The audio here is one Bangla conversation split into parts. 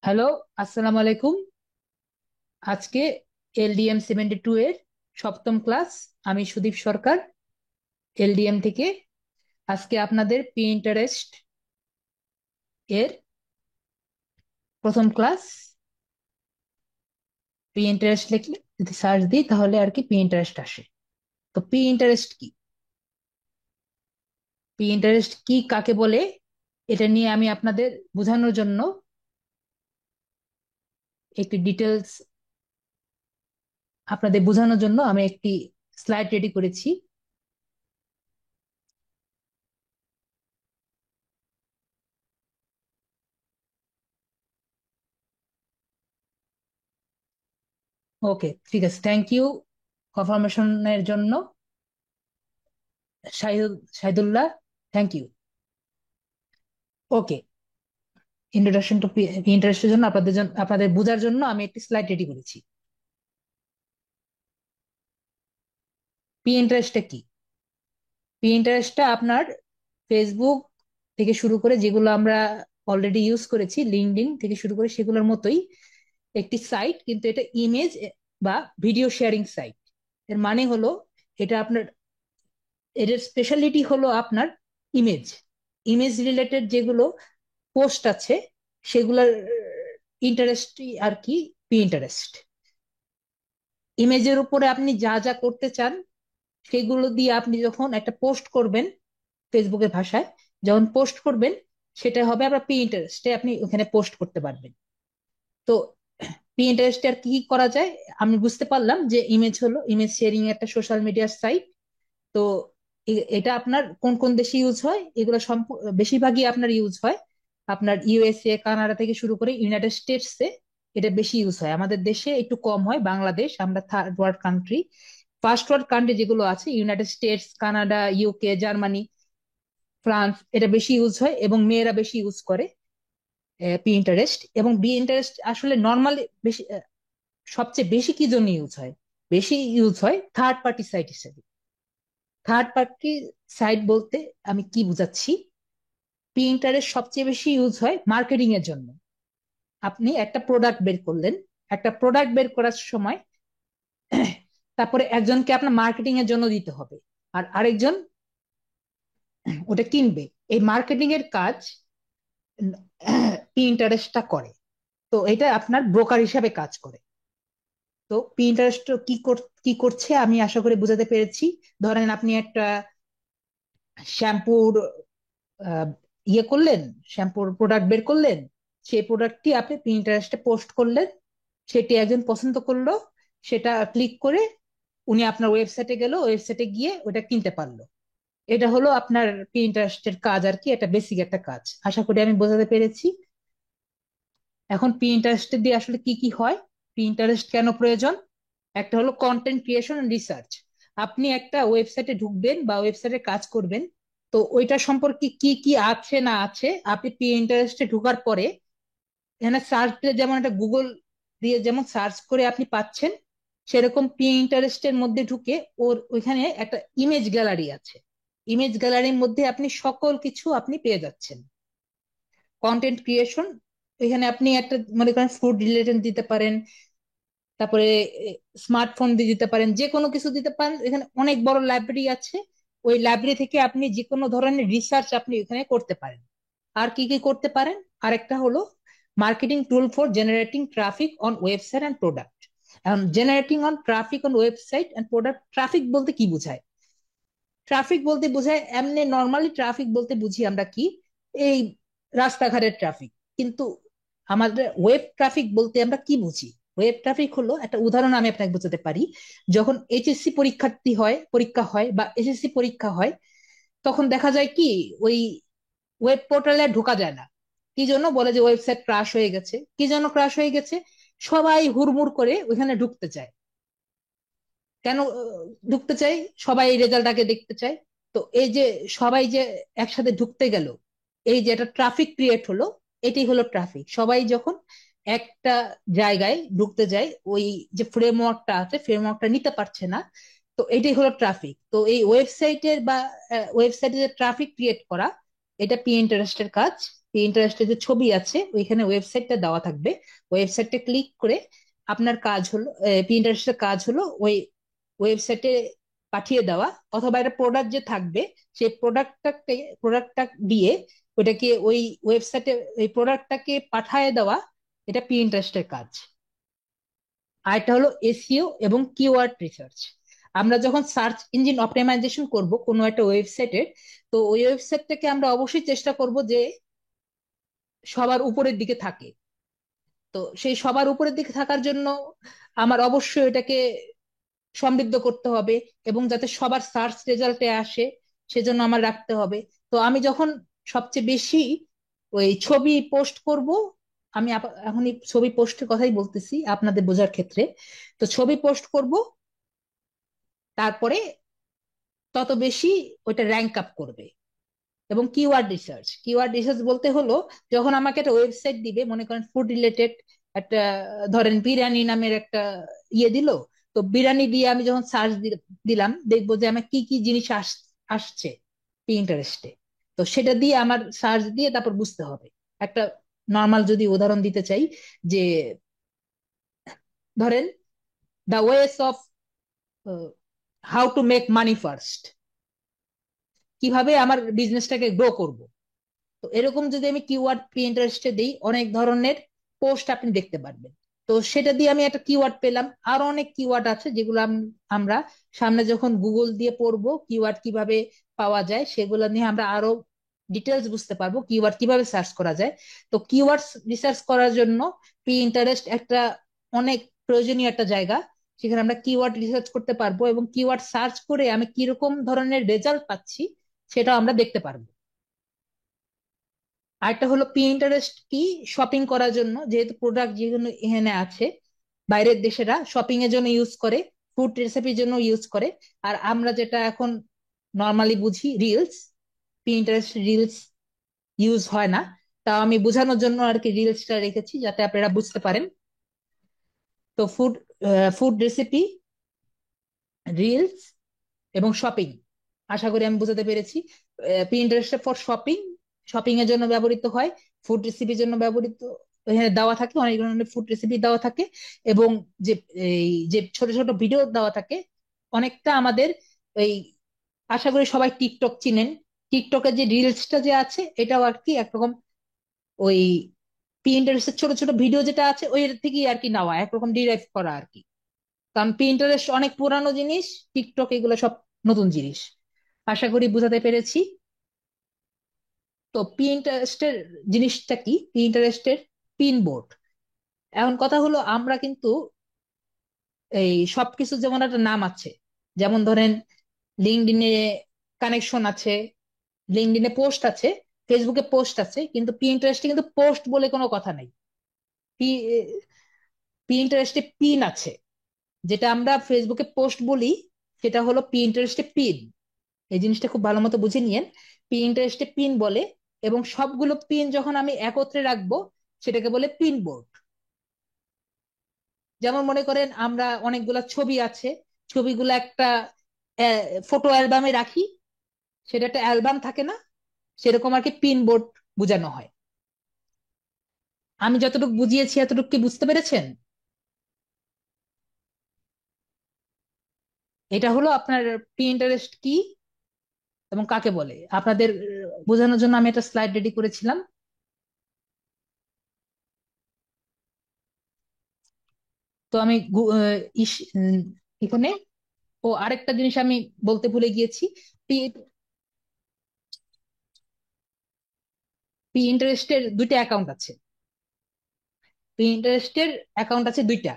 হ্যালো, আসসালামু আলাইকুম। আজকে LDM 72 এর সপ্তম ক্লাস। আমি সুদীপ সরকার, LDM থেকে। আজকে আপনাদের পিন্টারেস্ট এর প্রথম ক্লাস। পিন্টারেস্ট লিখলে যদি সার্চ দিই তাহলে আর কি পিন্টারেস্ট আসে। তো পিন্টারেস্ট কি, পিন্টারেস্ট কি কাকে বলে, এটা নিয়ে আমি আপনাদের বোঝানোর জন্য একটি ডিটেলস, আপনাদের বোঝানোর জন্য আমি একটি স্লাইড রেডি করেছি। ওকে, ঠিক আছে, থ্যাংক ইউ কনফার্মেশনের জন্য Shahidullah, thank you. Okay, introduction to ইন্টারেস্টের জন্য আপনাদের বোঝার জন্য আমি একটি স্লাইড রেডি করেছি। ইন্টারেস্টটা কি? ইন্টারেস্টটা আপনার ফেসবুক থেকে শুরু করে যেগুলো আমরা অলরেডি ইউজ করেছি, লিঙ্কডইন থেকে শুরু করে সেগুলোর মতোই একটি সাইট, কিন্তু এটা ইমেজ বা ভিডিও শেয়ারিং সাইট। এর মানে হলো, এটা আপনার, এর স্পেশালিটি হলো আপনার ইমেজ, ইমেজ রিলেটেড যেগুলো পোস্ট আছে সেগুলোর ইন্টারেস্ট আর কি, ইন্টারেস্ট। ইমেজের উপরে আপনি যা যা করতে চান সেগুলো দিয়ে আপনি যখন একটা পোস্ট করবেন, ফেসবুকের ভাষায় যখন পোস্ট করবেন, সেটা হবে আপনার ইন্টারেস্টে, আপনি ওখানে পোস্ট করতে পারবেন। তো ইন্টারেস্টে আর কি কি করা যায়, আমি বুঝতে পারলাম যে ইমেজ হলো ইমেজ শেয়ারিং একটা সোশ্যাল মিডিয়ার সাইট। তো এটা আপনার কোন কোন দেশে ইউজ হয়, এগুলো বেশিরভাগই আপনার ইউজ হয় আপনার USA, কানাডা থেকে শুরু করে ইউনাইটেড স্টেটসে এটা বেশি ইউজ হয়। আমাদের দেশে একটু কম হয়, বাংলাদেশ, আমরা third world country. First world country যেগুলো আছে United states, Canada, UK, Germany, France, এটা বেশি ইউজ হয় এবং মেয়েরা বেশি ইউজ করে ইন্টারেস্ট। এবং ইন্টারেস্ট আসলে নর্মালি বেশি, সবচেয়ে বেশি কি জন্য ইউজ হয়? বেশি ইউজ হয় থার্ড পার্টি সাইট হিসেবে। থার্ড পার্টি সাইট বলতে আমি কি বুঝাচ্ছি, ইন্টারেস্ট সবচেয়ে বেশি ইউজ হয় মার্কেটিং এর জন্য। আপনি একটা প্রোডাক্ট বের করলেন, একটা প্রোডাক্ট বের করার সময় তারপরে একজনকে আপনার মার্কেটিং এর জন্য দিতে হবে, আর আরেকজন ওটা কিনবে। এই মার্কেটিং এর কাজ ইন্টারেস্টটা করে। তো এটা আপনার ব্রোকার হিসাবে কাজ করে। তো ইন্টারেস্ট কি করছে আমি আশা করি বোঝাতে পেরেছি। ধরেন আপনি একটা শ্যাম্পুর আহ, ইয়ে করলেন, শ্যাম্পুর প্রোডাক্ট বের করলেন, সেই প্রোডাক্টটি আপনি পিন্টারেস্টে পোস্ট করলেন, সেটি একজন পছন্দ করলো, সেটা ক্লিক করে উনি আপনার ওয়েবসাইটে গেল, ওয়েবসাইটে গিয়ে ওটা কিনতে পারলো। এটা হলো আপনার পিন্টারেস্টের কাজ আর কি, এটা বেসিক একটা কাজ, আশা করি আমি বোঝাতে পেরেছি। এখন পিন্টারেস্ট দিয়ে আসলে কি কি হয়, পিন্টারেস্ট কেন প্রয়োজন? একটা হলো কন্টেন্ট ক্রিয়েশন এন্ড রিসার্চ। আপনি একটা ওয়েবসাইটে ঢুকবেন বা ওয়েবসাইটে কাজ করবেন, তো ওইটা সম্পর্কে কি কি আছে না আছে আপনি পিন্টারেস্টে ঢোকার পরে এখানে সার্চ দিলে, যেমন একটা গুগল দিয়ে যেমন সার্চ করে আপনি পাচ্ছেন, সেরকম পিন্টারেস্টের মধ্যে ঢুকে ওর ওইখানে একটা ইমেজ গ্যালারি আছে। ইমেজ গ্যালারির মধ্যে আপনি সকল কিছু আপনি পেয়ে যাচ্ছেন। কন্টেন্ট ক্রিয়েশন, এখানে আপনি একটা মনে করেন ফুড রিলেটেড দিতে পারেন, তারপরে স্মার্টফোন দিয়ে দিতে পারেন, যে কোনো কিছু দিতে পারেন। এখানে অনেক বড় লাইব্রেরি আছে, ওই লাইব্রেরি থেকে আপনি যে কোনো ধরনের রিসার্চ আপনি এখানে করতে পারেন। আর কি কি করতে পারেন? আরেকটা হলো marketing tool for generating traffic on website and product. এখন generating on traffic on website and product, traffic বলতে কি বোঝায়? ট্রাফিক বলতে বোঝায়, এমনি নর্মালি ট্রাফিক বলতে বুঝি আমরা কি, এই রাস্তাঘাটের ট্রাফিক। কিন্তু আমাদের ওয়েব ট্রাফিক বলতে আমরা কি বুঝি? ওয়েব ট্রাফিক হলো, একটা উদাহরণ আমি আপনাকে বোঝাতে পারি। যখন এইচএসসি পরীক্ষা হয় বা এসএসসি পরীক্ষা হয়, তখন দেখা যায় কি, ওই ওয়েব পোর্টালে ঢোকা যায় না। কি জন্য? বলে যে ওয়েবসাইট ক্রাশ হয়ে গেছে। কি জন্য ক্রাশ হয়ে গেছে? সবাই হুড়মুড় করে ওইখানে ঢুকতে চায়। কেন ঢুকতে চাই? সবাই এই রেজাল্টটাকে দেখতে চায়। তো এই যে সবাই যে একসাথে ঢুকতে গেল, এই যে একটা ট্রাফিক ক্রিয়েট হলো, এটাই হলো ট্রাফিক। সবাই যখন একটা জায়গায় ঢুকতে যায়, ওই যে ফ্রেমওয়ার্কটা আছে ফ্রেমওয়ার্কটা নিতে পারছে না, তো এটাই হলো ট্রাফিক। তো এই ওয়েবসাইটের বা ওয়েবসাইটে যে ট্রাফিক ক্রিয়েট করা, এটা ইন্টারেস্টের কাজ। পিন্টারেস্টে যে ছবি আছে ওইখানে ওয়েবসাইটটা দেওয়া থাকবে। ওয়েবসাইটটা ক্লিক করে আপনার কাজ হলো, পিন্টারেস্টের কাজ হলো ওই ওয়েবসাইটে পাঠিয়ে দেওয়া, অথবা একটা প্রোডাক্ট যে থাকবে সেই প্রোডাক্টটা দিয়ে ওটাকে ওই ওয়েবসাইটে ওই প্রোডাক্টটাকে পাঠিয়ে দেওয়া। এটা পিন্টারেস্টের কাজ। আর এটা হলো এসইও এবং কিওয়ার্ড রিসার্চ। আমরা যখন সার্চ ইঞ্জিন অপটিমাইজেশন করব কোনো একটা ওয়েবসাইটের, তো ওই ওয়েবসাইটটাকে আমরা অবশ্যই চেষ্টা করব যে সবার উপরের দিকে থাকে। তো সেই সবার উপরের দিকে থাকার জন্য আমার অবশ্যই এটাকে সমৃদ্ধ করতে হবে, এবং যাতে সবার সার্চ রেজাল্টে আসে সেজন্য আমার রাখতে হবে। তো আমি যখন সবচেয়ে বেশি ওই ছবি পোস্ট করব, আমি এখন এই ছবি পোস্টের কথাই বলতেছি আপনাদের বোঝার ক্ষেত্রে। তো ছবি পোস্ট করব, তারপরে তত বেশি ওইটা র্যাঙ্ক আপ করবে। এবং কিওয়ার্ড রিসার্চ বলতে হলো, যখন আমাকে একটা ওয়েবসাইট দিবে, মনে করেন ফুড রিলেটেড একটা, ধরেন বিরিয়ানি নামের একটা দিল, তো বিরিয়ানি দিয়ে আমি যখন সার্চ দিলাম, দেখবো যে আমার কি কি জিনিস আসছে ইন্টারেস্টে। তো সেটা দিয়ে আমার সার্চ দিয়ে তারপর বুঝতে হবে। একটা নর্মাল যদি উদাহরণ দিতে চাই, যে ধরেন the ways of how to make money first, কিভাবে আমার বিজনেসটাকে গ্রো করব। তো এরকম যদি আমি কিওয়ার্ড পিন্টারেস্টে দিই, অনেক ধরনের পোস্ট আপনি দেখতে পারবেন। তো সেটা দিয়ে আমি একটা কিওয়ার্ড পেলাম। আরো অনেক কিওয়ার্ড আছে যেগুলো আমরা সামনে যখন গুগল দিয়ে পড়বো কিওয়ার্ড কিভাবে পাওয়া যায়, সেগুলো নিয়ে আমরা আরো ডিটেলস বুঝতে পারবো কিওয়ার্ড কিভাবে সার্চ করা যায়। তো কিওয়ার্ড রিসার্চ করার জন্য পিন্টারেস্ট একটা অনেক প্রয়োজনীয় একটা জায়গা, সেখানে আমরা কিওয়ার্ড রিসার্চ করতে পারবো, এবং কিওয়ার্ড সার্চ করে আমি কিরকম ধরনের রেজাল্ট পাচ্ছি সেটাও আমরা দেখতে পারবো। আরেকটা হলো পিন্টারেস্ট কি, শপিং করার জন্য, যেহেতু প্রোডাক্ট যেগুলো এখানে আছে বাইরের দেশেরা শপিং এর জন্য ইউজ করে, ফুড রেসিপির জন্য ইউজ করে। আর আমরা যেটা এখন নর্মালি বুঝি রিলস, পিন্টারেস্ট রিলস ইউজ হয় না। তাও আমি বোঝানোর জন্য আর কি রিলসটা রেখেছি, যাতে আপনারা বুঝতে পারেন। তো ফুড রেসিপি, রিলস এবং শপিং, আশা করি আমি বোঝাতে পেরেছি। পিন্টারেস্ট ফর শপিং, শপিং এর জন্য ব্যবহৃত হয়। ফুড রেসিপির জন্য ব্যবহৃত, এখানে দেওয়া থাকে অনেক ধরনের ফুড রেসিপি দেওয়া থাকে। এবং যে যে ছোট ছোট ভিডিও দেওয়া থাকে, অনেকটা আমাদের এই, আশা করি সবাই টিকটক চিনেন। টিকটকের যে রিলসটা যে আছে এটাও আর কি একরকম ওই পিন্টারেস্টের ছোট ছোট ভিডিও যেটা আছে ওই থেকেই আর কি নেওয়া, একরকম ডিরাইভ করা আর কি। কারণ পিন্টারেস্ট অনেক পুরানো জিনিস, টিকটক এগুলো সব নতুন জিনিস। আশা করি বুঝাতে পেরেছি। তো পিন্টারেস্টের জিনিসটা কি, পিন্টারেস্টের পিন বোর্ড। এখন কথা হলো, আমরা কিন্তু এই সবকিছু যেমন একটা নাম আছে, যেমন ধরেন লিঙ্কডইনে কানেকশন আছে, লিঙ্কডইনে পোস্ট আছে, ফেসবুকে পোস্ট আছে, কিন্তু পিন্টারেস্টে কিন্তু পোস্ট বলে কোনো কথা নাই। পিন্টারেস্টে পিন আছে, যেটা আমরা ফেসবুকে পোস্ট বলি সেটা হলো পিন্টারেস্টে পিন। এই জিনিসটা খুব ভালো মতো বুঝে নিয়েন। পিন্টারেস্টে পিন বলে, এবং সবগুলো পিন যখন আমি একত্রে রাখবো সেটাকে বলে পিন বোর্ড। যেমন মনে করেন আমরা অনেকগুলা ছবি আছে, ছবিগুলো একটা ফটো অ্যালবামে রাখি, সেটা একটা অ্যালবাম থাকে না, সেরকম আর কি পিন বোর্ড বোঝানো হয়। আমি যতটুকু বুঝিয়েছি এতটুকু কি বুঝতে পেরেছেন? এটা হলো আপনার পিন্টারেস্ট কি এবং কাকে বলে আপনাদের বোঝানোর জন্য আমি একটা স্লাইড রেডি করেছিলাম। তো আমি এখানে, ও আরেকটা জিনিস আমি বলতে ভুলে গিয়েছি। পিন্টারেস্টের দুইটা অ্যাকাউন্ট আছে। পিন্টারেস্টের অ্যাকাউন্ট আছে দুইটা,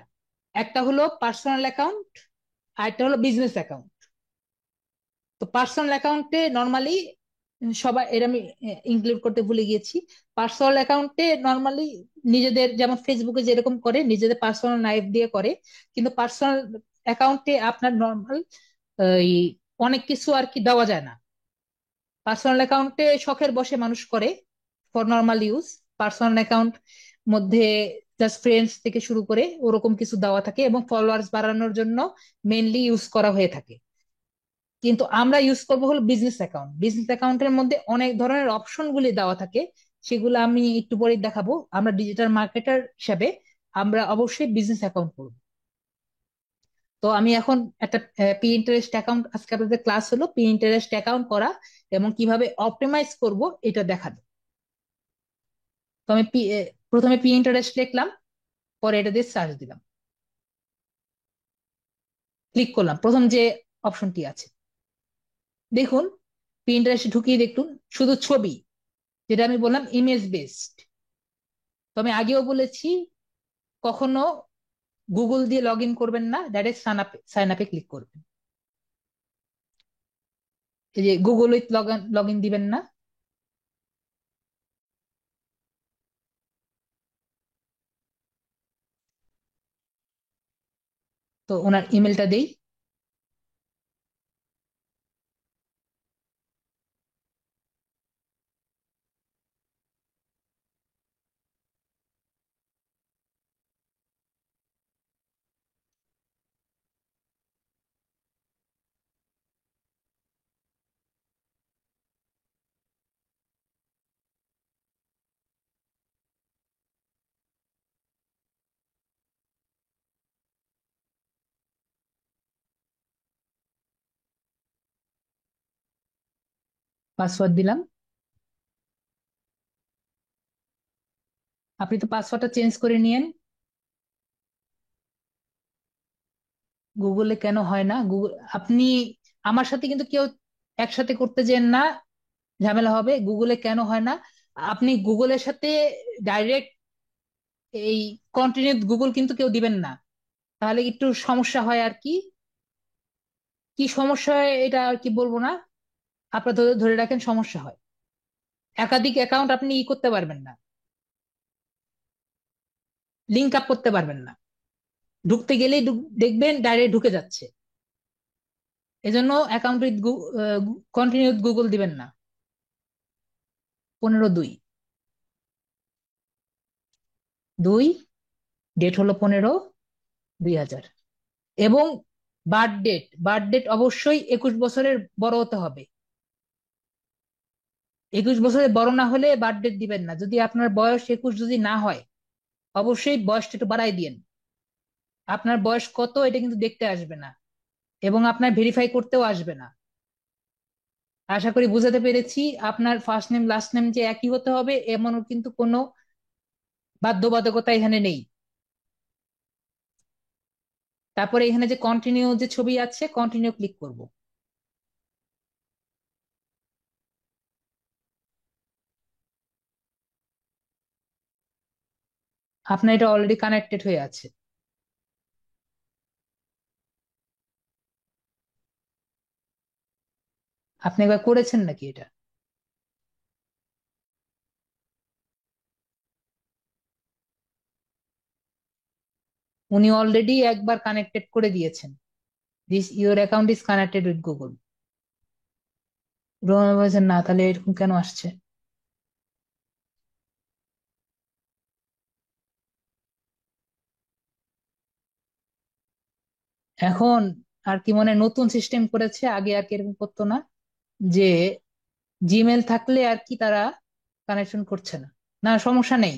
একটা হলো পার্সোনাল অ্যাকাউন্ট আর একটা হলো বিজনেস অ্যাকাউন্ট। তো পার্সোনাল অ্যাকাউন্টে নর্মালি সবাই, এর আমি ইনক্লুড করতে ভুলে গিয়েছি। পার্সোনাল অ্যাকাউন্টে নর্মালি নিজেদের, যেমন ফেসবুকে যেরকম করে নিজেদের পার্সোনাল লাইফ দিয়ে করে, কিন্তু পার্সোনাল অ্যাকাউন্টে আপনার নর্মাল অনেক কিছু আর কি দেওয়া যায় না। পার্সোনাল অ্যাকাউন্টে শখের বশে মানুষ করে for normal use. Personal account মধ্যে জাস্ট ফ্রেন্ডস থেকে শুরু করে ওরকম কিছু দেওয়া থাকে, এবং ফলোয়ার্স বাড়ানোর জন্য মেইনলি ইউজ করা হয়ে থাকে। কিন্তু আমরা ইউজ করবো হলো বিজনেস অ্যাকাউন্ট। বিজনেস অ্যাকাউন্টের মধ্যে অনেক ধরনের অপশন গুলি দেওয়া থাকে, সেগুলো আমি একটু পরে দেখাবো। আমরা ডিজিটাল মার্কেটার হিসাবে আমরা অবশ্যই বিজনেস অ্যাকাউন্ট করব। তো আমি এখন একটা পি ইন্টারেস্ট অ্যাকাউন্ট, আজকে আপনাদের ক্লাস হলো পি ইন্টারেস্ট অ্যাকাউন্ট করা এবং কিভাবে অপটিমাইজ করব এটা দেখাবো। তো আমি প্রথমে পি ইন্টারেস্ট লিখলাম, পরে এটা দিয়ে সার্চ দিলাম, ক্লিক করলাম প্রথম যে অপশনটি আছে। দেখুন, পি ইন্টারেস্টে ঢুকিয়ে দেখুন শুধু ছবি, যেটা আমি বললাম ইমেজ বেসড। তো আমি আগেও বলেছি, কখনো গুগল দিয়ে লগ ইন করবেন না, ডাইরেক্ট সাইন আপে ক্লিক করবেন। এই যে গুগল উইথ লগ ইন দিবেন না। তো ওনার ইমেলটা দেই। পাসওয়ার্ড দিলাম। আপনি তো পাসওয়ার্ডটা চেঞ্জ করে নিয়েন। গুগলে কেন হয় না? গুগল, আপনি আমার সাথে কিন্তু কেউ একসাথে করতে যেন না, ঝামেলা হবে। গুগলে কেন হয় না, আপনি গুগলের সাথে ডাইরেক্ট এই কন্টিনিউ গুগল কিন্তু কেউ দিবেন না, তাহলে একটু সমস্যা হয় আর কি। কি সমস্যা হয় এটা আর কি বলবো না, আপনার ধরে ধরে রাখেন সমস্যা হয়। একাধিক অ্যাকাউন্ট আপনি ই করতে পারবেন না, লিংক আপ করতে পারবেন না। ঢুকতে গেলেই দেখবেন ডাইরেক্ট ঢুকে যাচ্ছে। এজন্য অ্যাকাউন্ট উইথ কন্টিনিউ গুগল দিবেন না। 15/2, 2, ডেট হলো 15/2000। এবং বার্থ ডেট অবশ্যই 21 বছরের বড় হতে হবে। 21 বছরের বড় না হলে বার্থ ডেট দিবেন না। যদি আপনার বয়স 21 যদি না হয়, অবশ্যই বয়সটা একটু বাড়াই দিয়েন। আপনার বয়স কত এটা কিন্তু দেখতে আসবে না, এবং আপনার ভেরিফাই করতেও আসবে না। আশা করি বুঝাতে পেরেছি। আপনার ফার্স্ট নেম লাস্ট নেম যে একই হতে হবে এমন কিন্তু কোনো বাধ্যবাধকতা এখানে নেই। তারপরে এখানে যে কন্টিনিউ যে ছবি আছে, কন্টিনিউ ক্লিক করব। আপনার এটা অলরেডি কানেক্টেড হয়ে আছে। আপনি একবার করেছেন নাকি এটা? উনি অলরেডি একবার কানেক্টেড করে দিয়েছেন। This your account is connected with Google. Rohan বলেছেন না, তাহলে এরকম কেন আসছে? এখন আর কি মনে হয় নতুন সিস্টেম করেছে, আগে আর কি এরকম করতো না, যে জিমেল থাকলে আর কি তারা কানেকশন করছে না। না, সমস্যা নেই।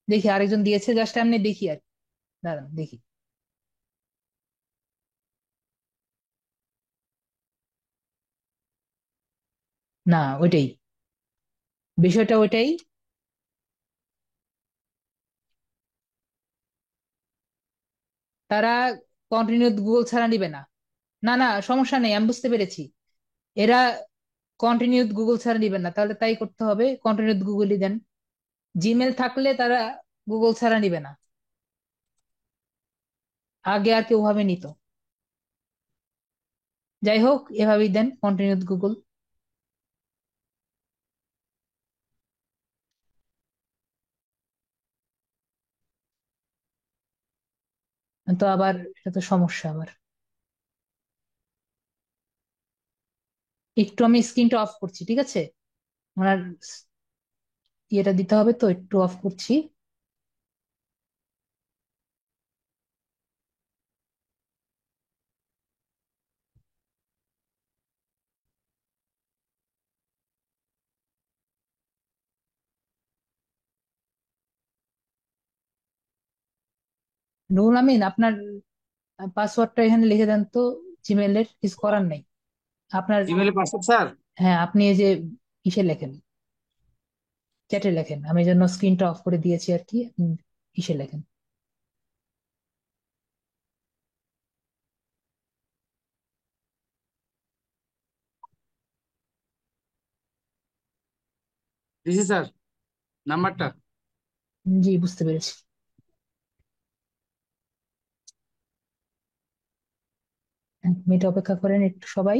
দেখি আরেকজন দিয়েছে, জাস্ট এমনি দেখি আর কি। দাঁড়ান দেখি। না, ওইটাই, বিষয়টা ওইটাই। তারা কন্টিনিউ গুগল ছাড়া নিবে না। না না, সমস্যা নেই, আমি বুঝতে পেরেছি। এরা কন্টিনিউ গুগল ছাড়া নিবেন না, তাহলে তাই করতে হবে, কন্টিনিউ গুগলই দেন। জিমেল থাকলে তারা গুগল ছাড়া নিবে না। আগে আর কেউ ভাবে নিত। যাই হোক, এভাবেই দেন কন্টিনিউ গুগল। তো আবার এটা তো সমস্যা আবার। একটু আমি স্ক্রিনটা অফ করছি, ঠিক আছে? ওনার ইয়েটা দিতে হবে, তো একটু অফ করছি। রুহুল আমিন, আপনার পাসওয়ার্ডটা এখানে লিখে দেন তো। জিমেলের কিছু করার নেই আপনার। জিমেলে পাসওয়ার্ড স্যার? হ্যাঁ, আপনি এই যে ইসে লেখেন, চ্যাটে লেখেন। আমি এই জন্য স্ক্রিনটা অফ করে দিয়েছি আর কি। আপনি ইসে লেখেন। দিছি স্যার, নাম্বারটা। জি, বুঝতে পেরেছি। এক মিনিট অপেক্ষা করেন একটু সবাই।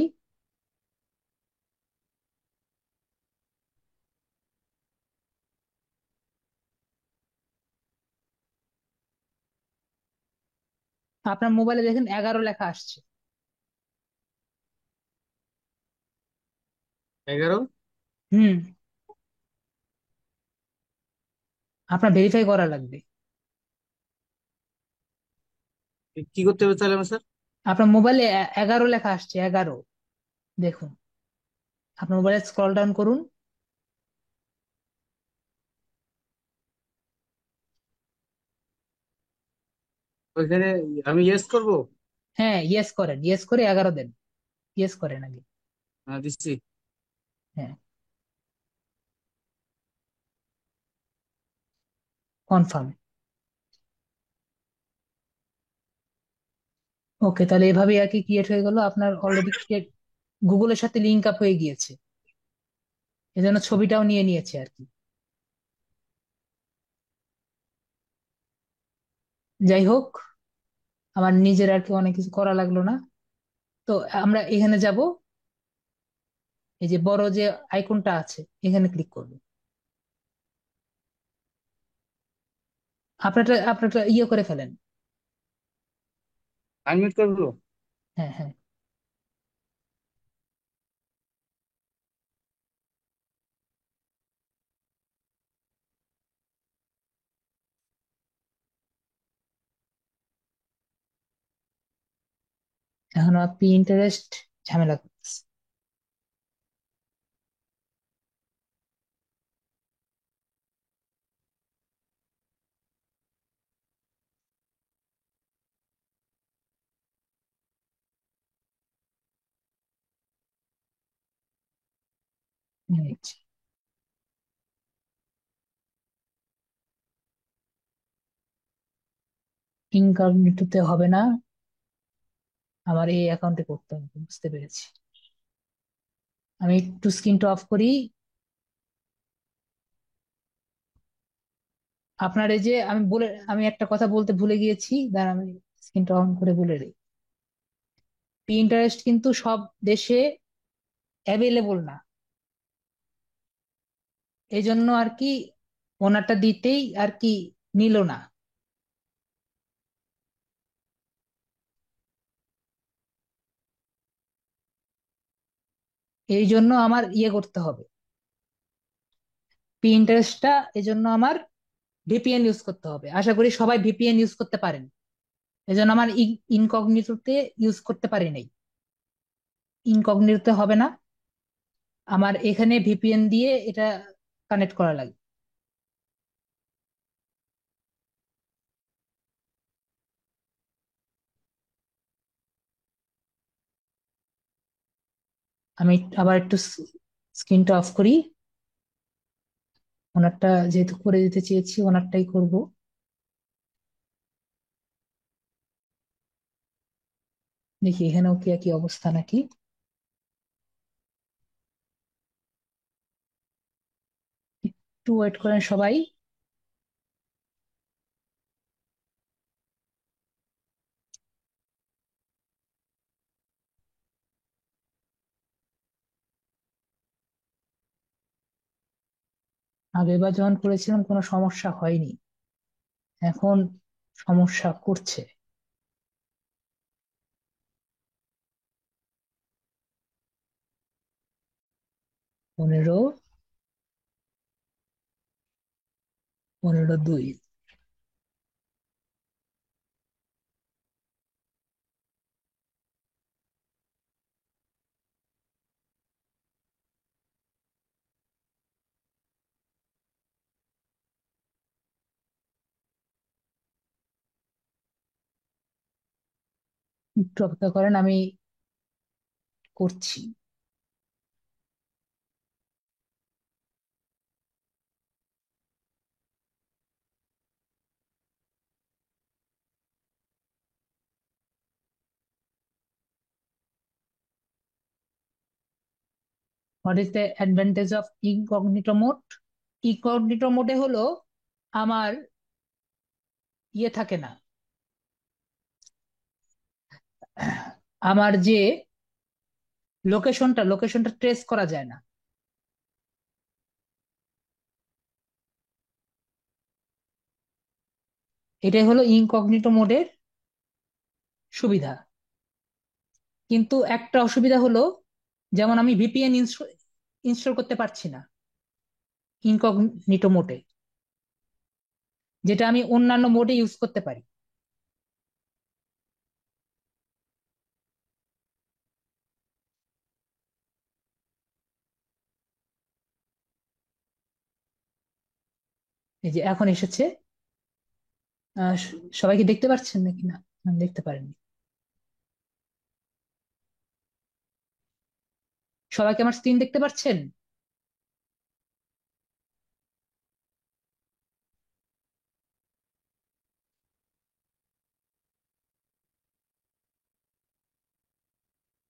আপনার মোবাইলে দেখেন 11 লেখা আসছে। 11? হুম। আপনার ভেরিফাই করা লাগবে। কি করতে হবে তাহলে আমার স্যার? আপনার মোবাইলে 11 লেখা আসছে, 11। দেখুন, আপনার মোবাইলে স্ক্রল ডাউন করুন। ওইখানে আমি ইয়েস করব? হ্যাঁ, ইয়েস করেন, ইয়েস করে 11 দেন। ইয়েস করেন আগে। হ্যাঁ, দিচ্ছি। হ্যাঁ, কনফার্ম। ওকে, তাহলে এভাবে আর কি ক্রিয়েট হয়ে গেল আপনার অলরেডি ক্রিয়েট। গুগলের সাথে লিঙ্ক আপ হয়ে গিয়েছে। এজন্য ছবিটাও নিয়ে নিয়েছে আর কি। যাই হোক, আমার নিজের আর কি অনেক কিছু করা লাগলো না। তো আমরা এখানে যাব। এই যে বড় যে আইকনটা আছে, এখানে ক্লিক করব। আপনারটা আপনারটা ইয়ে করে ফেলেন। আনমিউট করবো? হ্যাঁ, হ্যাঁ। এখন আপনি ইন্টারেস্ট ঝামেলা করতেছে। ইনকগনিটোতে হবে না, আমার এই অ্যাকাউন্টে করতে হবে। বুঝতে পেরেছি। আমি একটু স্ক্রিনটা অফ করি। আপনার এই যে আমি একটা কথা বলতে ভুলে গিয়েছি, দাঁড়ান আমি স্ক্রিনটা অন করে বলে দিই। পিন্টারেস্ট কিন্তু সব দেশে অ্যাভেলেবল না। এই জন্য আর কি ওনারটা দিতেই আর কি নিল না। এই জন্য আমার ইয়ে করতে হবে। পিন্টারেস্টটা এই জন্য আমার ভিপিএন ইউজ করতে হবে। আশা করি সবাই ভিপিএন ইউজ করতে পারেন। এই জন্য আমার ইনকগনিটোতে ইউজ করতে পারি নাই। ইনকগনিটোতে হবে না, আমার এখানে ভিপিএন দিয়ে এটা কানেক্ট করা লাগে। আমি আবার একটু স্ক্রিনটা অফ করি। ওনারটা যেহেতু করে দিতে চেয়েছি, ওনারটাই করব। দেখি এখানেও কি একই অবস্থা নাকি। একটু ওয়েট করেন সবাই। আগেরবার যখন করেছিলাম কোনো সমস্যা হয়নি, এখন সমস্যা করছে। 15, 15/2। একটু অপেক্ষা করেন, আমি করছি। What is the advantage of incognito mode? Incognito মোডে হলো আমার থাকে না, আমার যে লোকেশনটা ট্রেস করা যায় না। এটাই হলো ইনকগনিটো মোডের সুবিধা। কিন্তু একটা অসুবিধা হলো, যেমন আমি ভিপিএন ইনস্টল করতে পারছি না ইনকগনিটো মোডে, যেটা আমি অন্যান্য মোডে ইউজ করতে পারি। এই যে এখন এসেছে। সবাই কি দেখতে পাচ্ছেন নাকি না? আমি দেখতে পারিনি। সবাই কি আমার স্ক্রিন দেখতে পাচ্ছেন?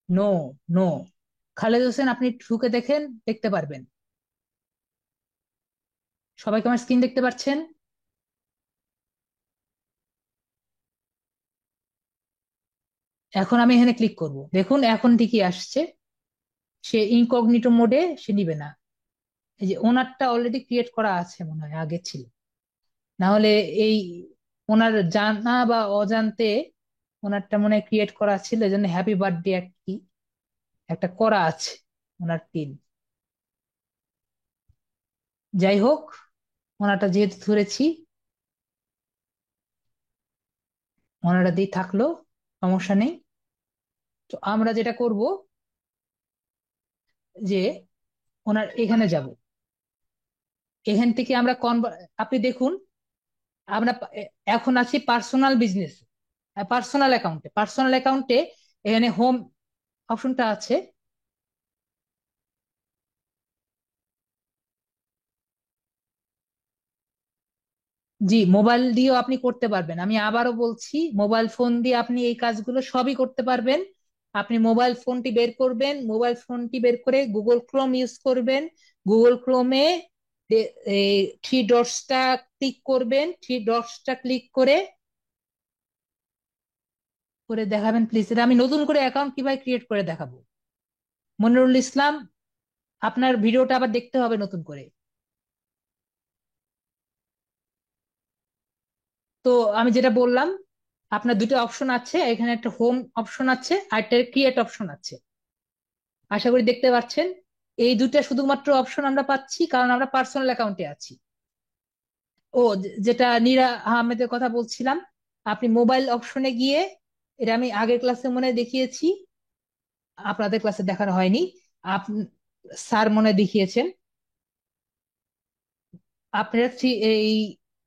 No, no. খালেদ হোসেন, আপনি ঢুকে দেখেন, দেখতে পারবেন। সবাইকে আমার স্ক্রিন দেখতে পাচ্ছেন? এখন আমি এখানে ক্লিক করব, দেখুন এখন ঠিকই আসছে। সে ইনকগনিটো মোডে সে নিবে না। এই যে ওনারটা অলরেডি ক্রিয়েট করা আছে মনে হয়, আগে ছিল। না হলে এই ওনার জানা বা অজান্তে ওনারটা মনে হয় ক্রিয়েট করা ছিল, এই জন্য হ্যাপি বার্থডে কি একটা করা আছে ওনার টিম। যাই হোক, ওনারটা যেহেতু ধরেছি, ওনারটা দিয়ে থাকলো, সমস্যা নেই। তো আমরা যেটা করব, যে ওনার এখানে যাব, এখান থেকে আমরা আপনি দেখুন, আমরা এখন আছি পার্সোনাল বিজনেস, পার্সোনাল অ্যাকাউন্টে এখানে হোম অপশনটা আছে। জি, মোবাইল দিয়েও আপনি করতে পারবেন। আমি আবারও বলছি, মোবাইল ফোন দিয়ে আপনি এই কাজগুলো সবই করতে পারবেন। আপনি মোবাইল ফোনটি বের করে গুগল ক্রোম ইউজ করবেন। গুগল ক্রোমে থ্রি ডটসটা ক্লিক করবেন, থ্রি ডটসটা ক্লিক করে করে দেখাবেন প্লিজ। এটা আমি নতুন করে অ্যাকাউন্ট কিভাবে ক্রিয়েট করে দেখাবো। মনিরুল ইসলাম, আপনার ভিডিওটা আবার দেখতে হবে নতুন করে। তো আমি যেটা বললাম, আপনার দুটো অপশন আছে, এখানে একটা হোম অপশন আছে আর একটা ক্রিয়েট অপশন আছে। আশা করি দেখতে পাচ্ছেন। এই দুটা শুধুমাত্র অপশন আমরা পাচ্ছি কারণ আমরা পার্সোনাল অ্যাকাউন্টে আছি। ও, যেটা নীরা আহমেদের কথা বলছিলাম, আপনি মোবাইল অপশনে গিয়ে, এটা আমি আগের ক্লাসে মনে হয় দেখিয়েছি, আপনাদের ক্লাসে দেখানো হয়নি। আপনি, স্যার মনে হয় দেখিয়েছেন। আপনারা এই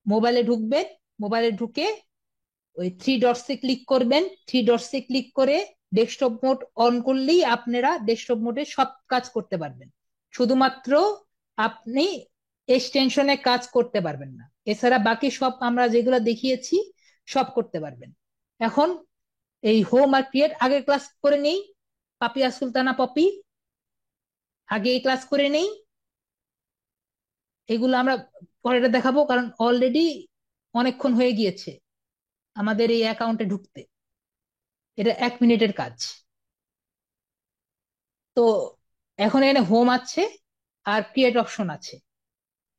মোবাইলে ঢুকবেন, মোবাইলে ঢুকে ওই থ্রি ডটসে ক্লিক করবেন। থ্রি ডটসে ক্লিক করে ডেস্কটপ মোড অন করলেই আপনারা ডেস্কটপ মোডে সব কাজ করতে পারবেন। শুধুমাত্র আপনি এক্সটেনশনে কাজ করতে পারবেন না, এছাড়া বাকি সব আমরা যেগুলো দেখিয়েছি সব করতে পারবেন। এখন এই হোম আর ক্রিয়েট আগের ক্লাস করে নেই। পাপিয়া সুলতানা পপি, আগে এই ক্লাস করে নেই। এগুলো আমরা পরে দেখাবো, কারণ অলরেডি অনেকক্ষণ হয়ে গিয়েছে আমাদের এই অ্যাকাউন্টে ঢুকতে। এটা 1 মিনিটের কাজ। তো এখন এখানে হোম আছে আর ক্রিয়েট অপশন আছে,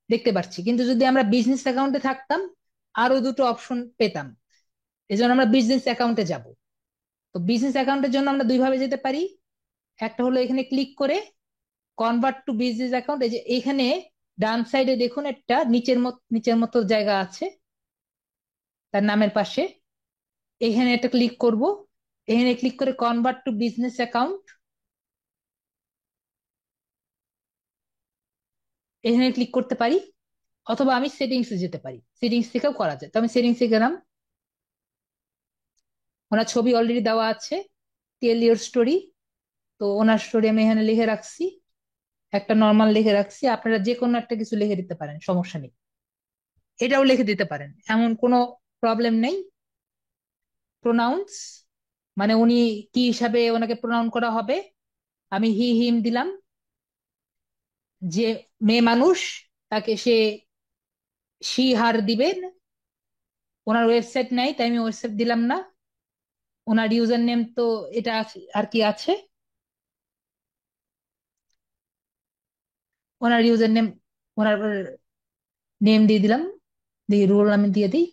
দেখতে পাচ্ছি। কিন্তু যদি আমরা বিজনেস অ্যাকাউন্টে থাকতাম, আরো দুটো অপশন পেতাম। এই জন্য আমরা বিজনেস অ্যাকাউন্টে যাব। তো বিজনেস অ্যাকাউন্টের জন্য আমরা দুই ভাবে যেতে পারি। একটা হলো এখানে ক্লিক করে কনভার্ট টু বিজনেস অ্যাকাউন্ট। এই যে এখানে ডান সাইডে দেখুন একটা নিচের মতো জায়গা আছে তার নামের পাশে, এখানে একটা ক্লিক করব। এখানে ক্লিক করে কনভার্ট টু বিজনেস অ্যাকাউন্ট, এখানে ক্লিক করতে পারি। অথবা আমি সেটিংসে যেতে পারি, সেটিংস থেকেও করা যায়। তো আমি সেটিংসে গেলাম। ওনার ছবি অলরেডি দেওয়া আছে, টেল ইওর স্টোরি। তো ওনার স্টোরি আমি এখানে লিখে রাখছি, একটা নর্মাল লিখে রাখছি। আপনারা যে কোনো একটা কিছু লিখে দিতে পারেন, সমস্যা নেই। এটাও লিখে দিতে পারেন, এমন কোনো প্রবলেম নেই। প্রোনাউন্স মানে উনি কি হিসাবে ওনাকে প্রোনাউন করা হবে, আমি হি হিম দিলাম। যে মেয়ে মানুষ, তাকে সে শি হার দিবেন। ওনার ওয়েবসাইট নাই, তাই আমি ওয়েবসাইট দিলাম না। ওনার ইউজার নেম তো এটা আর কি আছে, ওনার ইউজার নেম, ওনার নেম দিয়ে দিলাম। দিয়ে রোল আমি দিয়ে দিই।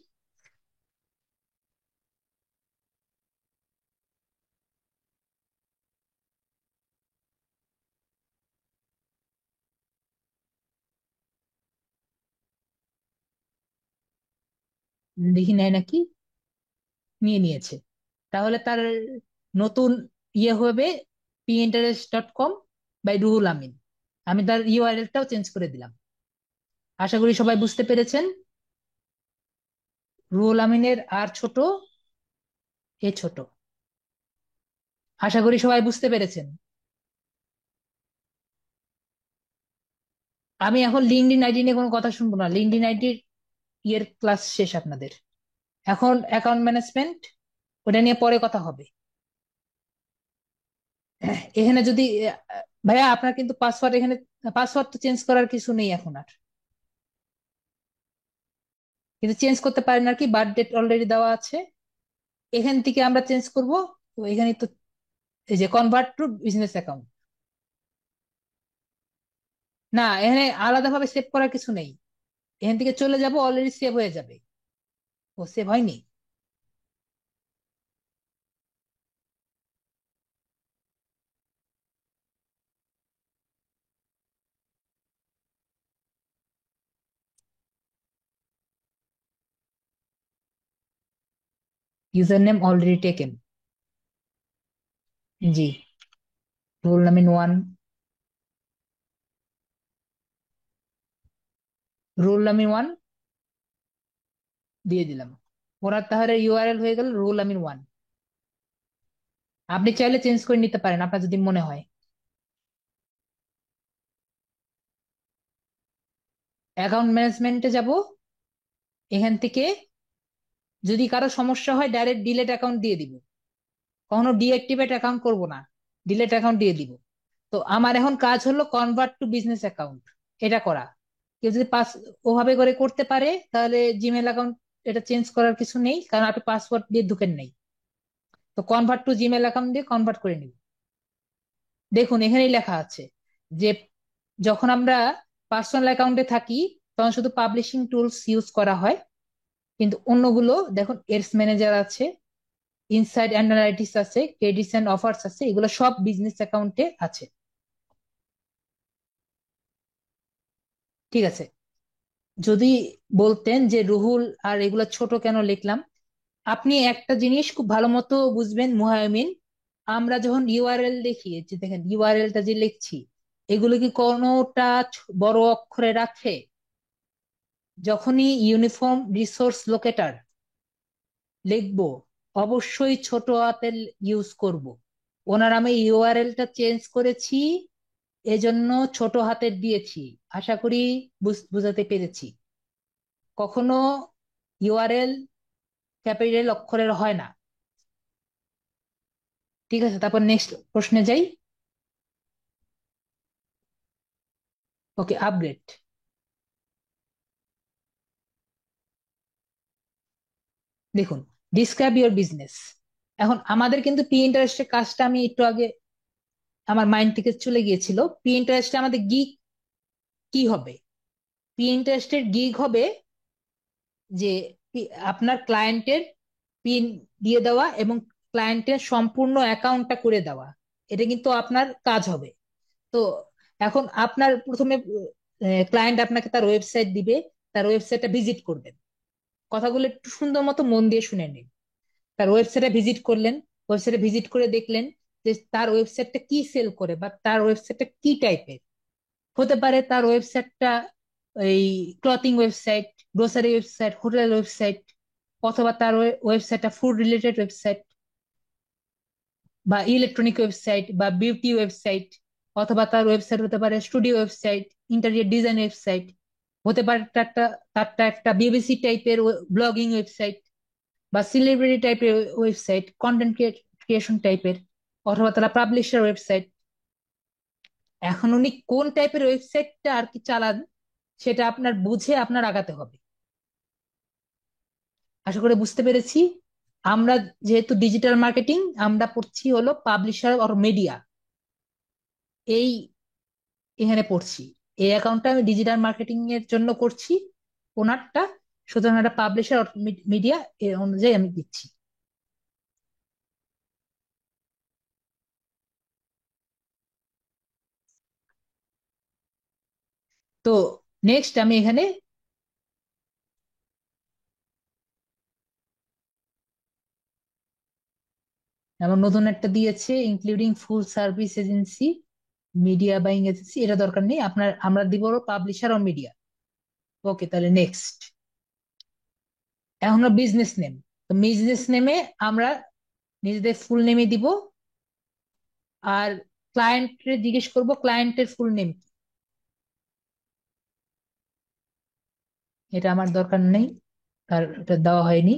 দেখি নেয় নাকি, নিয়ে নিয়েছে। তাহলে তার নতুন ইয়ে হবে pinterest.com বাই রুহুল আমিন। আমি তার ইউআরএলটাও চেঞ্জ করে দিলাম। আশা করি সবাই বুঝতে পেরেছেন। রুহুল আমিনের আর ছোট, এ ছোট। আশা করি সবাই বুঝতে পেরেছেন। আমি এখন লিঙ্কডইন আইডি নিয়ে কোনো কথা শুনবো না। লিঙ্কডইন আইডির ইয়ের ক্লাস শেষ আপনাদের। এখন অ্যাকাউন্ট ম্যানেজমেন্ট, ওটা নিয়ে পরে কথা হবে। এখানে যদি ভাইয়া আপনার কিন্তু পাসওয়ার্ড এখানে, পাসওয়ার্ড তো চেঞ্জ করার কিছু নেই এখন আর, কিন্তু চেঞ্জ করতে পারেন আর কি, বার্থ ডেট অলরেডি দেওয়া আছে। এখান থেকে আমরা চেঞ্জ করব। তো এখানে তো এই যে কনভার্ট টু বিজনেস অ্যাকাউন্ট, না এখানে আলাদাভাবে সেভ করার কিছু নেই। এখান থেকে চলে যাব, অলরেডি সেভ হয়ে যাবে। ও সেভ হয়নি। User name already taken. জি, রোল নাম্বার 1, রোল নাম্বার 1 দিয়ে দিলাম। ওরা তাহলে ইউআরএল হয়ে গেল রোল নাম্বার 1। আপনি চাইলে চেঞ্জ করে নিতে পারেন আপনার যদি মনে হয়। অ্যাকাউন্ট ম্যানেজমেন্টে যাব। এখান থেকে যদি কারো সমস্যা হয় ডাইরেক্ট ডিলেট অ্যাকাউন্ট দিয়ে দিব, কখনো ডিঅ্যাক্টিভেট অ্যাকাউন্ট করব না, ডিলেট অ্যাকাউন্ট দিয়ে দিব। তো আমার এখন কাজ হলো কনভার্ট টু বিজনেস অ্যাকাউন্ট, এটা করা। কেউ যদি পাস ওভাবে করে করতে পারে তাহলে জিমেল অ্যাকাউন্ট, এটা চেঞ্জ করার কিছু নেই, কারণ আপনি পাসওয়ার্ড দিয়ে ঢুকেন নেই। তো কনভার্ট টু জিমেল অ্যাকাউন্ট দিয়ে কনভার্ট করে নিব। দেখুন এখানেই লেখা আছে যে যখন আমরা পার্সোনাল অ্যাকাউন্টে থাকি তখন শুধু পাবলিশিং টুলস ইউজ করা হয়, কিন্তু অন্যগুলো দেখুন এডস ম্যানেজার আছে, ইনসাইড অ্যানালাইটিক্স আছে, ক্রেডিটস এন্ড অফার্স আছে, এগুলো সব বিজনেস অ্যাকাউন্টে আছে। ঠিক আছে। যদি বলতেন যে রুহুল আর এগুলো ছোট কেন লিখলাম, আপনি একটা জিনিস খুব ভালো মতো বুঝবেন মুহাইমিন। আমরা যখন ইউআরএল দেখি, যে দেখেন ইউআরএলটা যে লিখছি, এগুলো কি কোনোটা বড় অক্ষরে রাখে? যখনই ইউনিফর্ম রিসোর্স লোকেটর লিখবো অবশ্যই ছোট হাতের ইউজ করব। ওনার আমি ইউআরএলটা চেঞ্জ করেছি, এজন্য ছোট হাতের দিয়েছি। আশা করি বুঝাতে পেরেছি। কখনো ইউআরএল ক্যাপিটাল অক্ষরের হয় না। ঠিক আছে, তারপর নেক্সট প্রশ্নে যাই। ওকে, আপগ্রেড। দেখুন, ডিসক্রাইব ইউর বিজনেস। এখন আমাদের কিন্তু পি ইন্টারেস্টের কাজটা আমি একটু আগে আমার মাইন্ড থেকে চলে গিয়েছিল। পি ইন্টারেস্টে আমাদের গিগ কি হবে? পি ইন্টারেস্টের গিগ হবে যে আপনার ক্লায়েন্টের পিন দিয়ে দেওয়া এবং ক্লায়েন্টের সম্পূর্ণ অ্যাকাউন্টটা করে দেওয়া। এটা কিন্তু আপনার কাজ হবে। তো এখন আপনার প্রথমে ক্লায়েন্ট আপনাকে তার ওয়েবসাইট দিবে, তার ওয়েবসাইটটা ভিজিট করবেন। কথাগুলো একটু সুন্দর মতো মন দিয়ে শুনে নিন। তার ওয়েবসাইটে ভিজিট করলেন, ওয়েবসাইটে ভিজিট করে দেখলেন যে তার ওয়েবসাইটটা কি সেল করে বা তার ওয়েবসাইটটা কি টাইপের। হতে পারে তার ওয়েবসাইটটা এই clothing website, grocery website, hotel website, অথবা তার ওয়েবসাইটটা ফুড রিলেটেড ওয়েবসাইট। বা ইলেকট্রনিক ওয়েবসাইট বা বিউটি ওয়েবসাইট, অথবা তার ওয়েবসাইট হতে পারে studio website, interior design website, হতে পারে তারটা একটা বিবিসি টাইপের ব্লগিং ওয়েবসাইট বা সেলিব্রিটি টাইপের ওয়েবসাইট, কন্টেন্ট ক্রিয়েশন টাইপের, অথবা তারা পাবলিশার ওয়েবসাইট। এখন উনি কোন টাইপের ওয়েবসাইটটা আর কি চালান, সেটা আপনার বুঝে আপনার আগাতে হবে। আশা করি বুঝতে পেরেছি। আমরা যেহেতু ডিজিটাল মার্কেটিং, আমরা পড়ছি হলো পাবলিশার অর মিডিয়া, এই এখানে পড়ছি। এই অ্যাকাউন্টটা আমি ডিজিটাল মার্কেটিং এর জন্য করছি, ওনারটা সুতরাং একটা পাবলিশার মিডিয়া এর অনুযায়ী আমি দিচ্ছি। তো নেক্সট আমি এখানে আমার নতুন একটা দিয়েছে, ইনক্লুডিং ফুল service agency, media buying agency, এটা দরকার নেই আপনার, আমরা দিব পাবলিশার ও মিডিয়া। ওকে, তাহলে নেক্সট। এখন বিজনেস নেম, তো বিজনেস নেমে আমরা নিজেদের ফুল নেমে দিব, আর ক্লায়েন্টের জিজ্ঞেস করব ক্লায়েন্টের ফুল নেম কি। এটা আমার দরকার নেই, আর এটা দেওয়া হয়নি।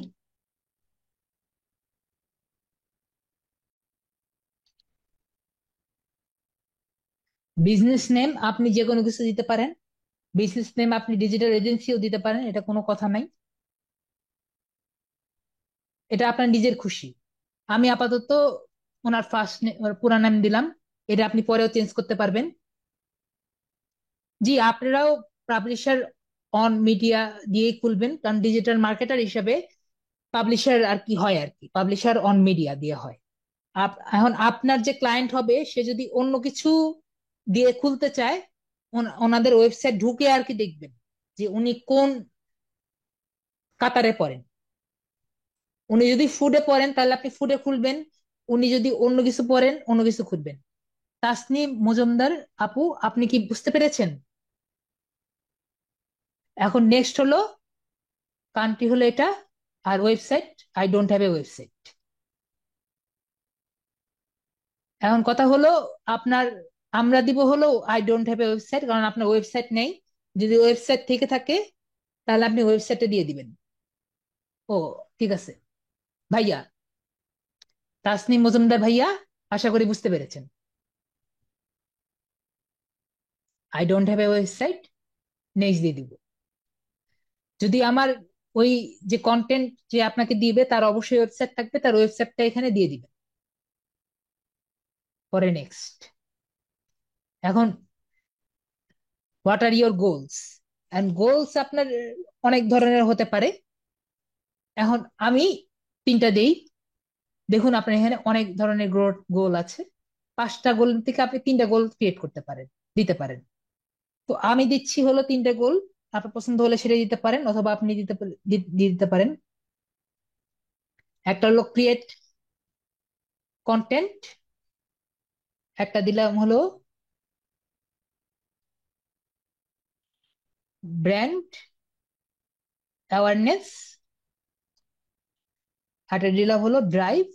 বিজনেস নেম আপনি যে কোনো কিছু দিতে পারেন, বিজনেস নেম আপনি ডিজিটাল এজেন্সিও দিতে পারেন, এটা কোনো কথা নাই, এটা আপনার নিজের খুশি। আমি আপাতত ওনার ফার্স্ট পুরা নাম দিলাম, এটা আপনি পরেও চেঞ্জ করতে পারবেন। জি, আপনারাও পাবলিশার অন মিডিয়া দিয়েই খুলবেন, কারণ ডিজিটাল মার্কেটার হিসাবে পাবলিশার আর কি হয়, আর কি পাবলিশার অন মিডিয়া দিয়ে হয়। এখন আপনার যে ক্লায়েন্ট হবে, সে যদি অন্য কিছু দিয়ে খুলতে চায়, ওনাদের ওয়েবসাইট ঢুকে আর কি দেখবেন যে উনি কোন কাতারে পড়েন। উনি যদি ফুডে পড়েন তাহলে আপনি ফুডে খুলবেন, উনি যদি অন্য কিছু পড়েন অন্য কিছু খুলবেন। তাসনিম মজুমদার আপু, আপনি কি বুঝতে পেরেছেন? এখন নেক্সট হলো কান্ট্রি হলো এটা, আর website I don't have a website. এখন কথা হলো আপনার, আমরা দিব হলো I don't have a website, কারণ আপনার ওয়েবসাইট নেই। যদি ওয়েবসাইট থেকে থাকে তাহলে আপনি ওয়েবসাইটে দিয়ে দিবেন। ও, ঠিক আছে ভাইয়া, তাসনিম মজুমদার ভাইয়া, আশা করি বুঝতে পেরেছেন। I don't have a website, next দিয়ে দিব। যদি আমার ওই যে কন্টেন্ট যে আপনাকে দিবে তার অবশ্যই ওয়েবসাইট থাকবে, তার ওয়েবসাইটটা এখানে দিয়ে দিবেন। পরে নেক্সট। এখন what are your goals, and goals আপনার অনেক ধরনের হতে পারে। এখন আমি তিনটা দেই। দেখুন আপনার এখানে অনেক ধরনের গোল আছে, 5টা গোল থেকে আপনি 3টা গোল ক্রিয়েট করতে পারেন, দিতে পারেন। তো আমি দিচ্ছি হলো 3টে গোল, আপনার পছন্দ হলে সেটা দিতে পারেন, অথবা আপনি দিয়ে দিতে পারেন। একটা হলো ক্রিয়েট কন্টেন্ট, একটা দিলাম হলো ব্র্যান্ড অ্যাওয়ারনেস, একটা দিলাম হলো drive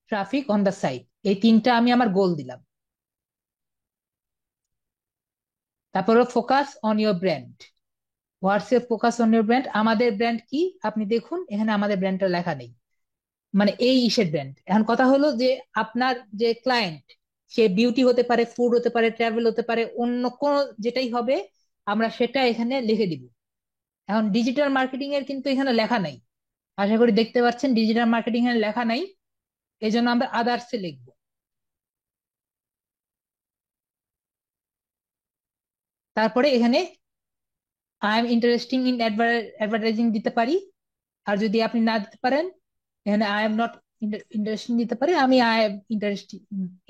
traffic on the site. এই 3টা আমি আমার গোল দিলাম। তারপর focus on your brand, WhatsApp focus on your brand, আমাদের ব্র্যান্ড কি আপনি দেখুন এখানে আমাদের ব্র্যান্ডটা লেখা নেই, মানে এই ইসের ব্র্যান্ড। এখন কথা হলো যে আপনার যে ক্লায়েন্ট, সে বিউটি হতে পারে, ফুড হতে পারে, ট্রাভেল হতে পারে, অন্য কোন যেটাই হবে আমরা সেটা এখানে লিখে দিব। এখন ডিজিটাল মার্কেটিং এর কিন্তু এখানে লেখা নাই, আশা করি দেখতে পাচ্ছেন ডিজিটাল মার্কেটিং এর লেখা নাই, এই জন্য আমরা আদার্সে লিখবো। তারপরে এখানে I am interesting in advertising দিতে পারি, আর যদি আপনি না দিতে পারেন এখানে আই এম নট ইন্টারেস্টিং দিতে পারি, আমি আই এম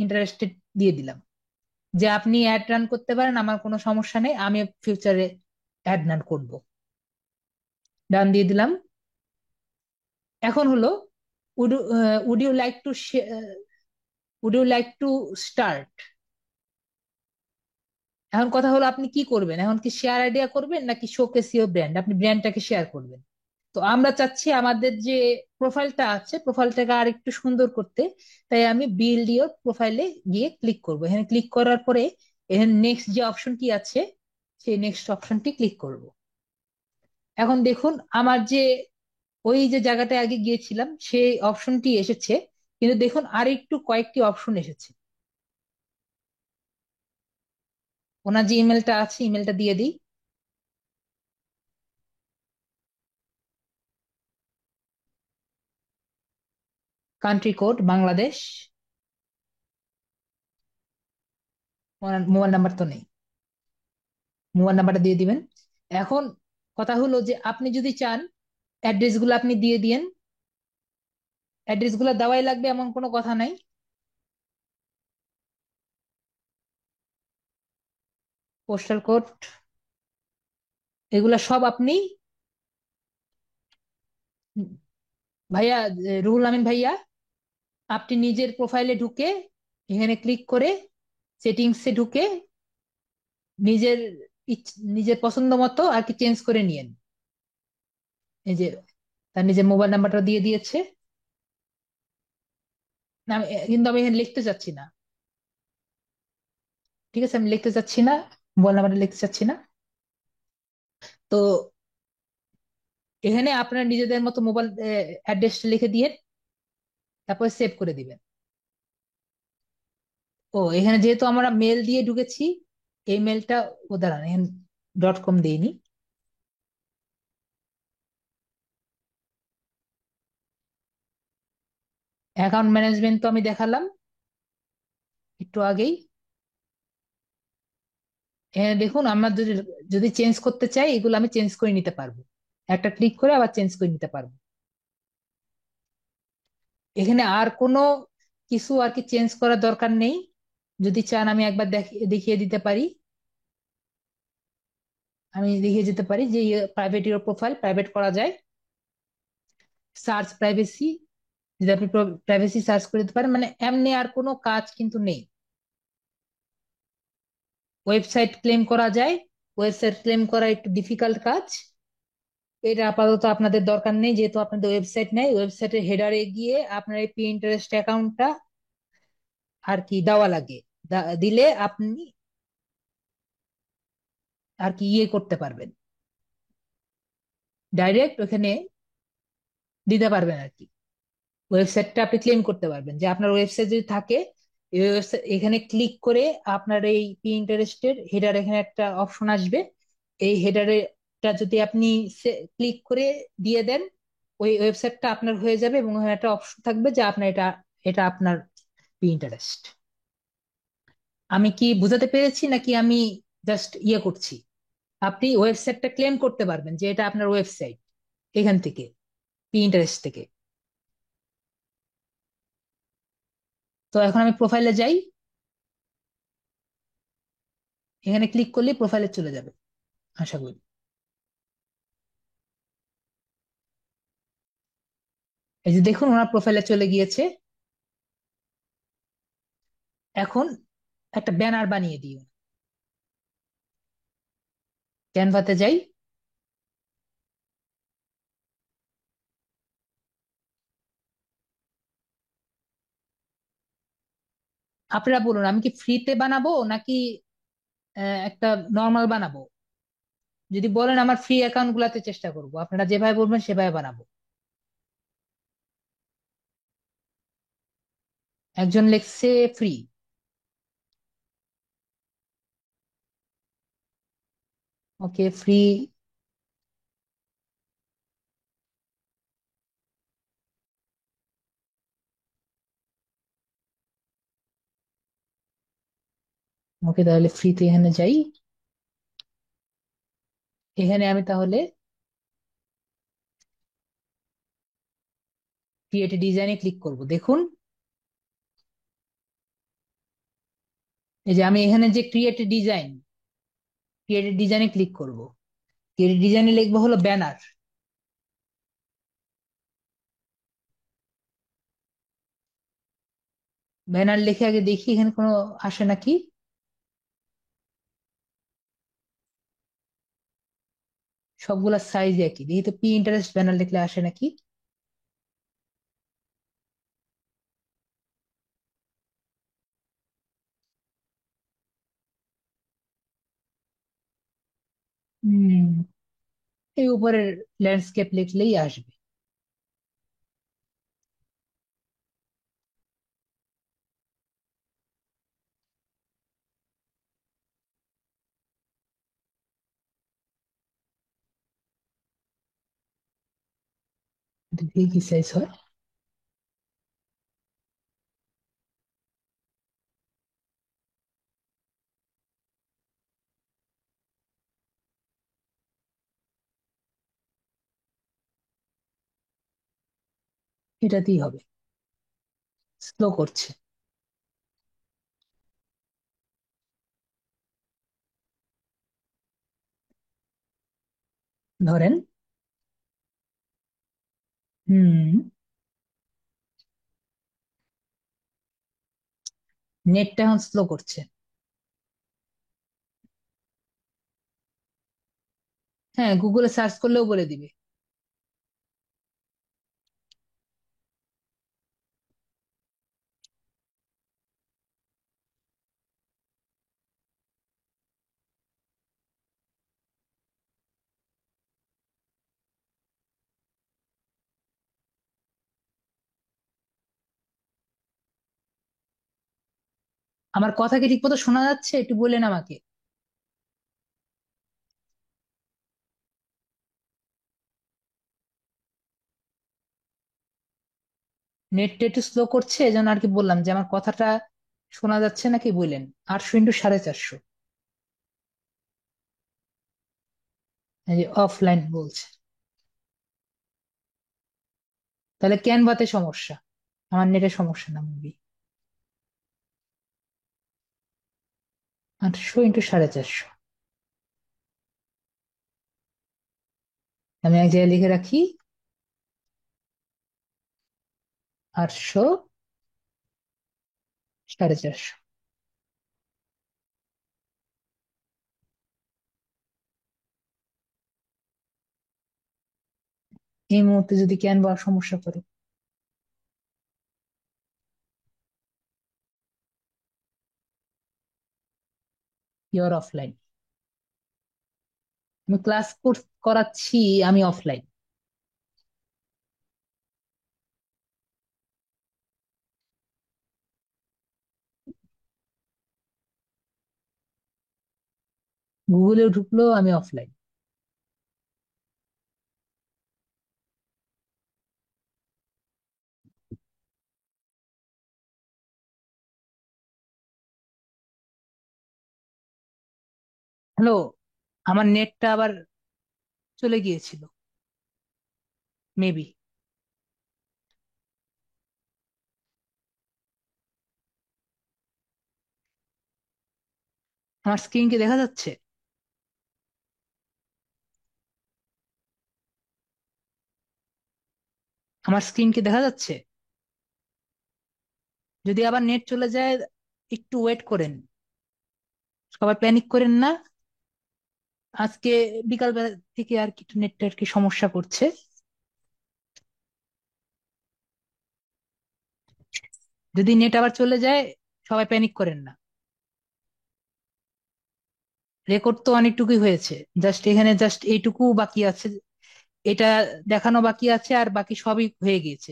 ইন্টারেস্টেড দিয়ে দিলাম, যে আপনি অ্যাড রান করতে পারেন, আমার কোনো সমস্যা নেই, আমি ফিউচারে অ্যাড রান করব। ডান দিয়ে দিলাম। এখন হলো would would you like to would you like to start. এখন কথা হলো আপনি কি করবেন, এখন কি শেয়ার আইডিয়া করবেন নাকি শোকেস ইওর ব্র্যান্ড, আপনি ব্র্যান্ডটাকে শেয়ার করবেন। তো তো আমরা চাচ্ছি আমাদের যে প্রোফাইলটা আছে প্রোফাইলটাকে আর একটু সুন্দর করতে। তাই আমি বিল্ড ইওর প্রোফাইলে গিয়ে ক্লিক করব। এখানে ক্লিক করার পরে এখানে নেক্সট যে অপশনটি আছে সেই নেক্সট অপশনটি ক্লিক করব। এখন দেখুন আমার যে ওই যে জায়গাটায় আগে গিয়েছিলাম সেই অপশনটি এসেছে, কিন্তু দেখুন আর একটু কয়েকটি অপশন এসেছে। ওনার যে ইমেলটা আছে ইমেলটা দিয়ে দিই। Country code Bangladesh, mobile number তো নেই, মোবাইল নাম্বারটা দিয়ে দিবেন। এখন কথা হলো যে আপনি যদি চান অ্যাড্রেস গুলো আপনি দিয়ে দিয়েন। অ্যাড্রেস গুলো দেওয়াই লাগবে এমন কোনো কথা নাই। পোস্টাল কোড এগুলা সব আপনি ভাইয়া, রুহুল আমিন ভাইয়া, আপনি নিজের প্রোফাইলে ঢুকে এখানে ক্লিক করে সেটিংসে ঢুকে নিজের নিজের পছন্দ মতো আর কি চেঞ্জ করে নিয়েন। এই যে তার নিজের মোবাইল নাম্বারটা দিয়ে দিয়েছে। না কিন্তু আমি এখানে লিখতে চাচ্ছি না। ঠিক আছে, আমি লিখতে চাচ্ছি না, মোবাইল নাম্বারটা লিখতে চাচ্ছি না। তো এখানে আপনার নিজেদের মতো মোবাইল অ্যাড্রেসটা লিখে দিয়ে তারপর সেভ করে দিবেন। ও এখানে যেহেতু আমরা মেল দিয়ে ঢুকেছি, এই মেলটা ও দাঁড়ান এখানে .com দিইনি। অ্যাকাউন্ট ম্যানেজমেন্ট তো আমি দেখালাম একটু আগেই। এখানে দেখুন আমরা যদি যদি চেঞ্জ করতে চাই এগুলো আমি চেঞ্জ করে নিতে পারবো, একটা ক্লিক করে আবার চেঞ্জ করে নিতে পারবো। এখানে আর কোনো কিছু আর কি চেঞ্জ করার দরকার নেই। যদি চান আমি একবার দেখিয়ে দিতে পারি। আমি দেখিয়ে যেতে পারি যে প্রাইভেট ইউর প্রোফাইল প্রাইভেট করা যায়। সার্চ প্রাইভেসি, যদি আপনি প্রাইভেসি সার্চ করে দিতে পারেন, মানে এমনি আর কোনো কাজ কিন্তু নেই। ওয়েবসাইট ক্লেম করা যায়, ওয়েবসাইট ক্লেম করা একটু ডিফিকাল্ট কাজ। এটা আপাতত আপনাদের দরকার নেই যেহেতু আপনাদের ওয়েবসাইট নেই। ওয়েবসাইটের হেডারে গিয়ে আপনার এই পিন্টারেস্ট অ্যাকাউন্টটা আর কি দেওয়া লাগে। দিলে আপনি আর কি ইয়ে করতে পারবেন, ডাইরেক্ট ওখানে দিতে পারবেন আর কি। ওয়েবসাইটটা আপনি ক্লেম করতে পারবেন যে আপনার ওয়েবসাইট যদি থাকে এই এখানে ক্লিক করে আপনার এই পিন্টারেস্টের হেডার এখানে একটা অপশন আসবে। এই হেডারেটা যদি আপনি ক্লিক করে দিয়ে দেন ওই ওয়েবসাইটটা আপনার হয়ে যাবে এবং ওখানে একটা অপশন থাকবে যে আপনার এটা এটা আপনার পিন্টারেস্ট। আমি কি বুঝাতে পেরেছি নাকি আমি জাস্ট ইয়ে করছি? আপনি ওয়েবসাইটটা ক্লেম করতে পারবেন যে এটা আপনার ওয়েবসাইট এখান থেকে, পিন্টারেস্ট থেকে। তো এখন আমি প্রোফাইলে যাই, এখানে ক্লিক করলে প্রোফাইলে চলে যাবে আশা করি। এই যে দেখুন ওনার প্রোফাইলে চলে গিয়েছে। এখন একটা ব্যানার বানিয়ে দিও। ক্যানভাতে যাই। আপনারা বলুন আমি কি ফ্রিতে বানাবো নাকি একটা নর্মাল বানাবো? যদি বলেন আমার ফ্রি অ্যাকাউন্ট গুলাতে চেষ্টা করবো, আপনারা যেভাবে বলবেন সেভাবে বানাবো। একজন লেখছে ফ্রি। ওকে ফ্রি। ওকে তাহলে ফ্রিতে এখানে যাই। এখানে আমি তাহলে ক্রিয়েট ডিজাইনে ক্লিক করব। দেখুন এই যে আমি এখানে যে ক্রিয়েট ডিজাইনে ক্লিক করব। ক্রিয়েট ডিজাইনে লিখবো হলো ব্যানার। ব্যানার লিখে আগে দেখি এখানে কোনো আসে নাকি। সবগুলা সাইজ একই, দেখি তো পি ইন্টারেস্ট ব্যানার লিখলে আসে নাকি। হম, এই উপরের ল্যান্ডস্কেপ লিখলেই আসবে। দেখি কি সাইজ হয়। এটাতেই হবে, স্লো করছে। ধরেন। হুম, নেটটা এখন স্লো করছে। হ্যাঁ, গুগলে সার্চ করলেও বলে দিবে। আমার কথা কি ঠিক মতো শোনা যাচ্ছে, একটু বলেন আমাকে। নেটটা একটু স্লো করছে, এজন্য আর কি বললাম যে আমার কথাটা শোনা যাচ্ছে নাকি বললেন। 800 × 450। এই যে অফলাইন বলছে। তাহলে ক্যানভাতে সমস্যা, আমার নেটের সমস্যা না মুভি। 800 × 450। আমি এক জায়গায় লিখে রাখি। 800 × 450। এই মুহূর্তে যদি ক্যানভা সমস্যা করে। Your offline. আমি ক্লাস করাচ্ছি, আমি অফলাইন। গুগলেও ঢুকলো, আমি অফলাইন। হ্যালো, আমার নেটটা আবার চলে গিয়েছিল, মেবি। আমার স্ক্রিন কি দেখা যাচ্ছে? আমার স্ক্রিন কি দেখা যাচ্ছে? যদি আবার নেট চলে যায়, একটু ওয়েট করেন, সবাই প্যানিক করেন না। আজকে বিকাল বেলা থেকে আর কি নেটটা আর কি সমস্যা করছে। যদি নেট আবার চলে যায়, সবাই প্যানিক করেন না। রেকর্ড তো অনেকটুকুই হয়েছে, জাস্ট এখানে জাস্ট এইটুকু বাকি আছে। এটা দেখানো বাকি আছে, আর বাকি সবই হয়ে গিয়েছে।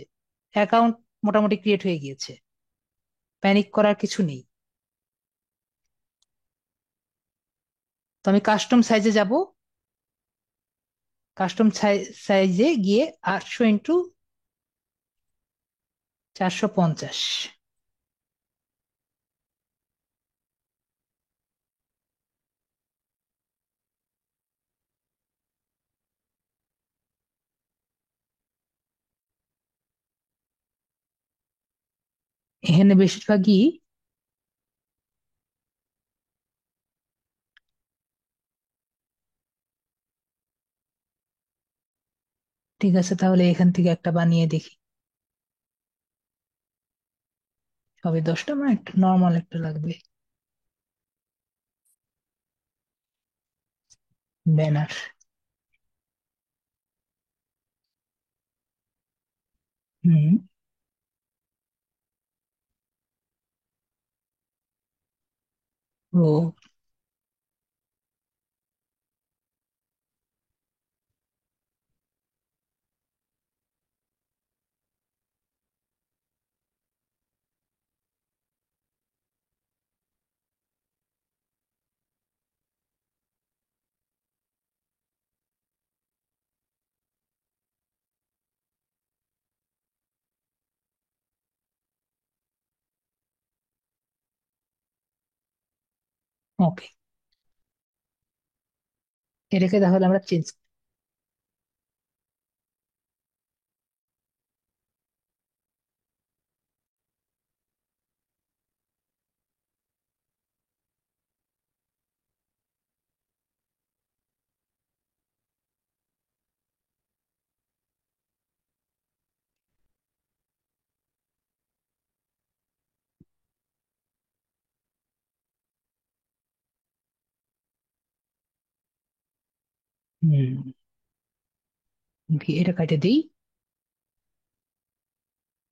অ্যাকাউন্ট মোটামুটি ক্রিয়েট হয়ে গিয়েছে। প্যানিক করার কিছু নেই। তো আমি কাস্টম সাইজে যাব। কাস্টম সাইজে গিয়ে 800 × 450। এখানে বেশিরভাগই ঠিক আছে। তাহলে এখান থেকে একটা বানিয়ে দেখি। সবে 10টা, মানে একটা নর্মাল একটা লাগবে, ব্যানার। হুম। ও। ওকে, এটাকে তাহলে আমরা চেঞ্জ। হুম। ওকে, এটা কাটে দিই।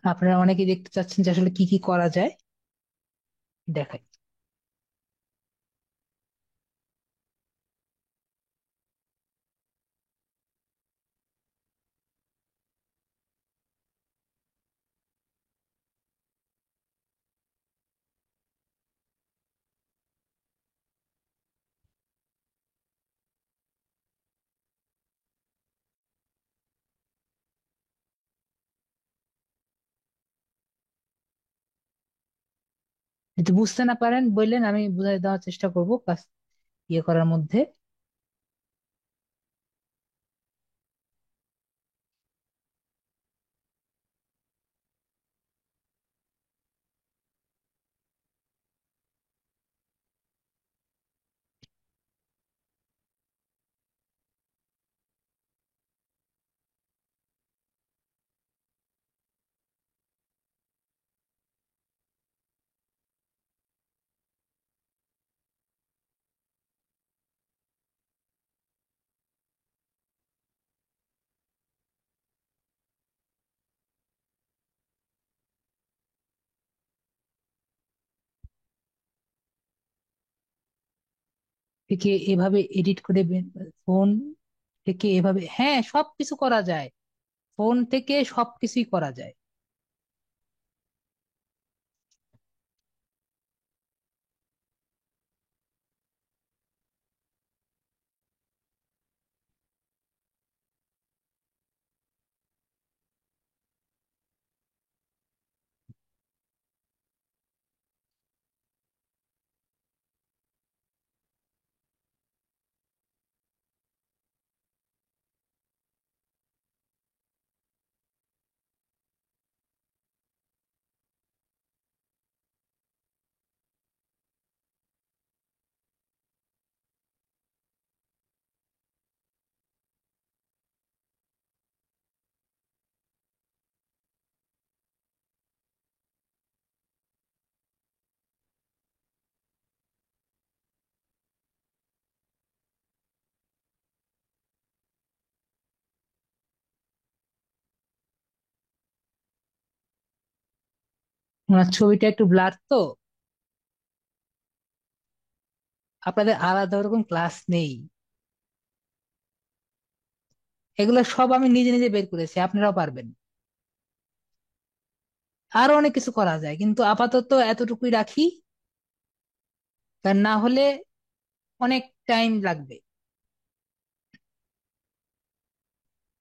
আপনারা অনেকে দেখতে চাচ্ছেন যে আসলে কি কি করা যায়, দেখাই। যদি বুঝতে না পারেন বললেন, আমি বুঝাই দেওয়ার চেষ্টা করবো কাজ ইয়ে করার মধ্যে। থেকে এভাবে এডিট করে ফোন থেকে এভাবে, হ্যাঁ সবকিছু করা যায়। ফোন থেকে সবকিছুই করা যায়। ওনার ছবিটা একটু ব্লার তো। আপনাদের আলাদা ওরকম ক্লাস নেই। এগুলো সব আমি নিজে নিজে বের করেছি, আপনারাও পারবেন। আরো অনেক কিছু করা যায় কিন্তু আপাতত এতটুকুই রাখি, কারণ না হলে অনেক টাইম লাগবে।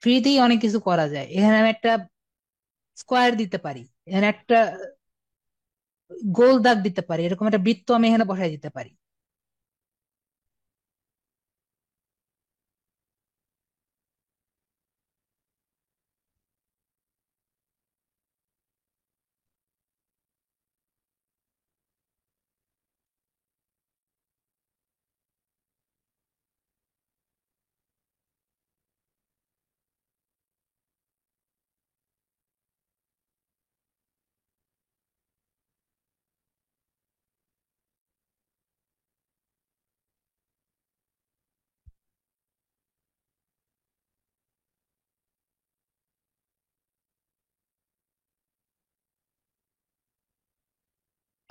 ফ্রিতেই অনেক কিছু করা যায়। এখানে আমি একটা স্কোয়ার দিতে পারি, এখানে একটা গোল দাগ দিতে পারি, এরকম একটা বৃত্ত আমি এখানে বসাই দিতে পারি।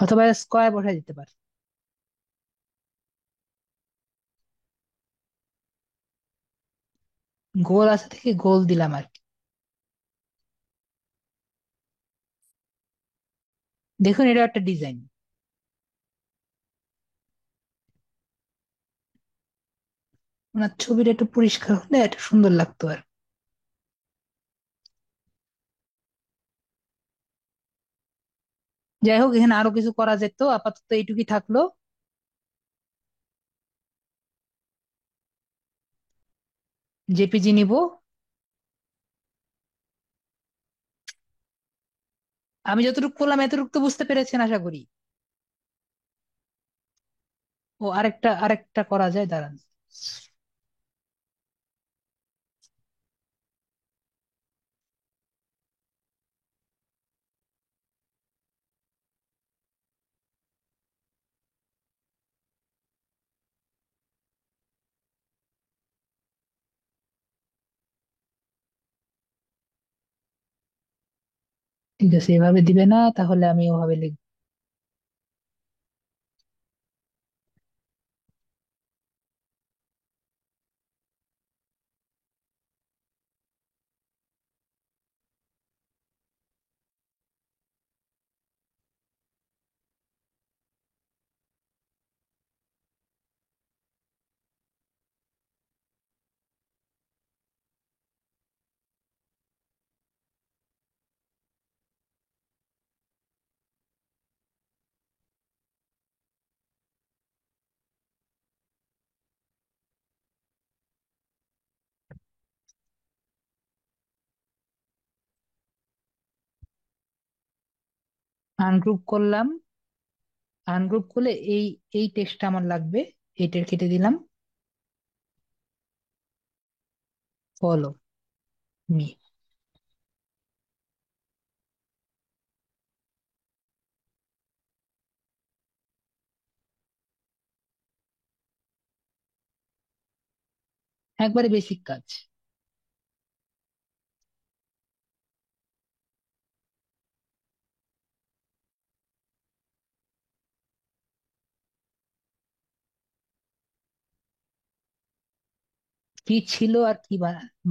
অথবা স্কোয়ার বসাই দিতে পারেন। গোল আছে থেকে গোল দিলাম আর কি। দেখুন এটা একটা ডিজাইন। ওনার ছবিটা একটু পরিষ্কার হলে একটু সুন্দর লাগতো আর। যাই হোক, এখানে আরো কিছু করা যেত, আপাতত এইটুকুই থাকলো। জেপিজি নিব। আমি যতটুকু করলাম এতটুকু তো বুঝতে পেরেছেন আশা করি। ও আরেকটা আরেকটা করা যায়, দাঁড়ান। ঠিক আছে, এভাবে দিবে না তাহলে আমি ওভাবে লিখবো। আনগ্রুপ করলাম। আনগ্রুপ করলে এই এই টেক্সটটা আমার লাগবে। এইটার কেটে দিলাম। Follow me. একবারে বেসিক কাজ। কি ছিল আর কি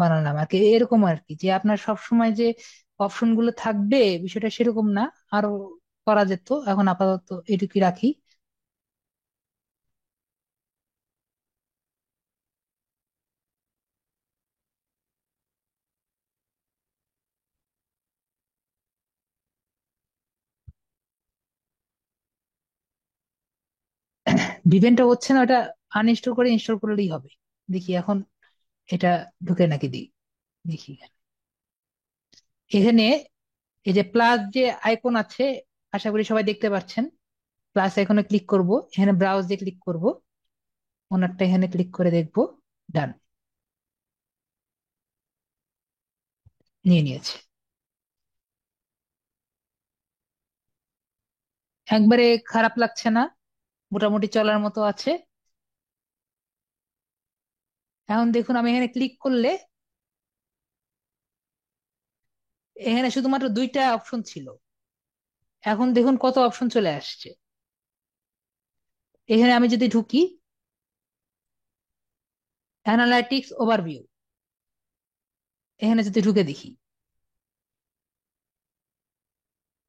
বানালাম আর কি, এরকম আর কি, যে আপনার সব সময় যে অপশন গুলো থাকবে বিষয়টা সেরকম না। আরো করা যেত, এখন আপাতত এটুকুই রাখি। ভিভেনটা হচ্ছে না, ওটা আনইনস্টল করে ইনস্টল করলেই হবে। দেখি এখন এটা ঢুকে নাকি, দিই দেখি। এখানে এই যে প্লাস যে আইকন আছে, আশা করি সবাই দেখতে পাচ্ছেন। প্লাস আইকনে ক্লিক করব, এখানে ব্রাউজে ক্লিক করব, ওনারটা এখানে ক্লিক করে দেখবো। ডান, নিয়ে নিয়েছে। একবারে খারাপ লাগছে না, মোটামুটি চলার মতো আছে। এখন দেখুন আমি এখানে ক্লিক করলে এখানে শুধুমাত্র দুইটা অপশন ছিল, এখন দেখুন কত অপশন চলে আসছে। এখানে আমি যদি ঢুকি, অ্যানালাইটিক্স ওভারভিউ, এখানে যদি ঢুকে দেখি,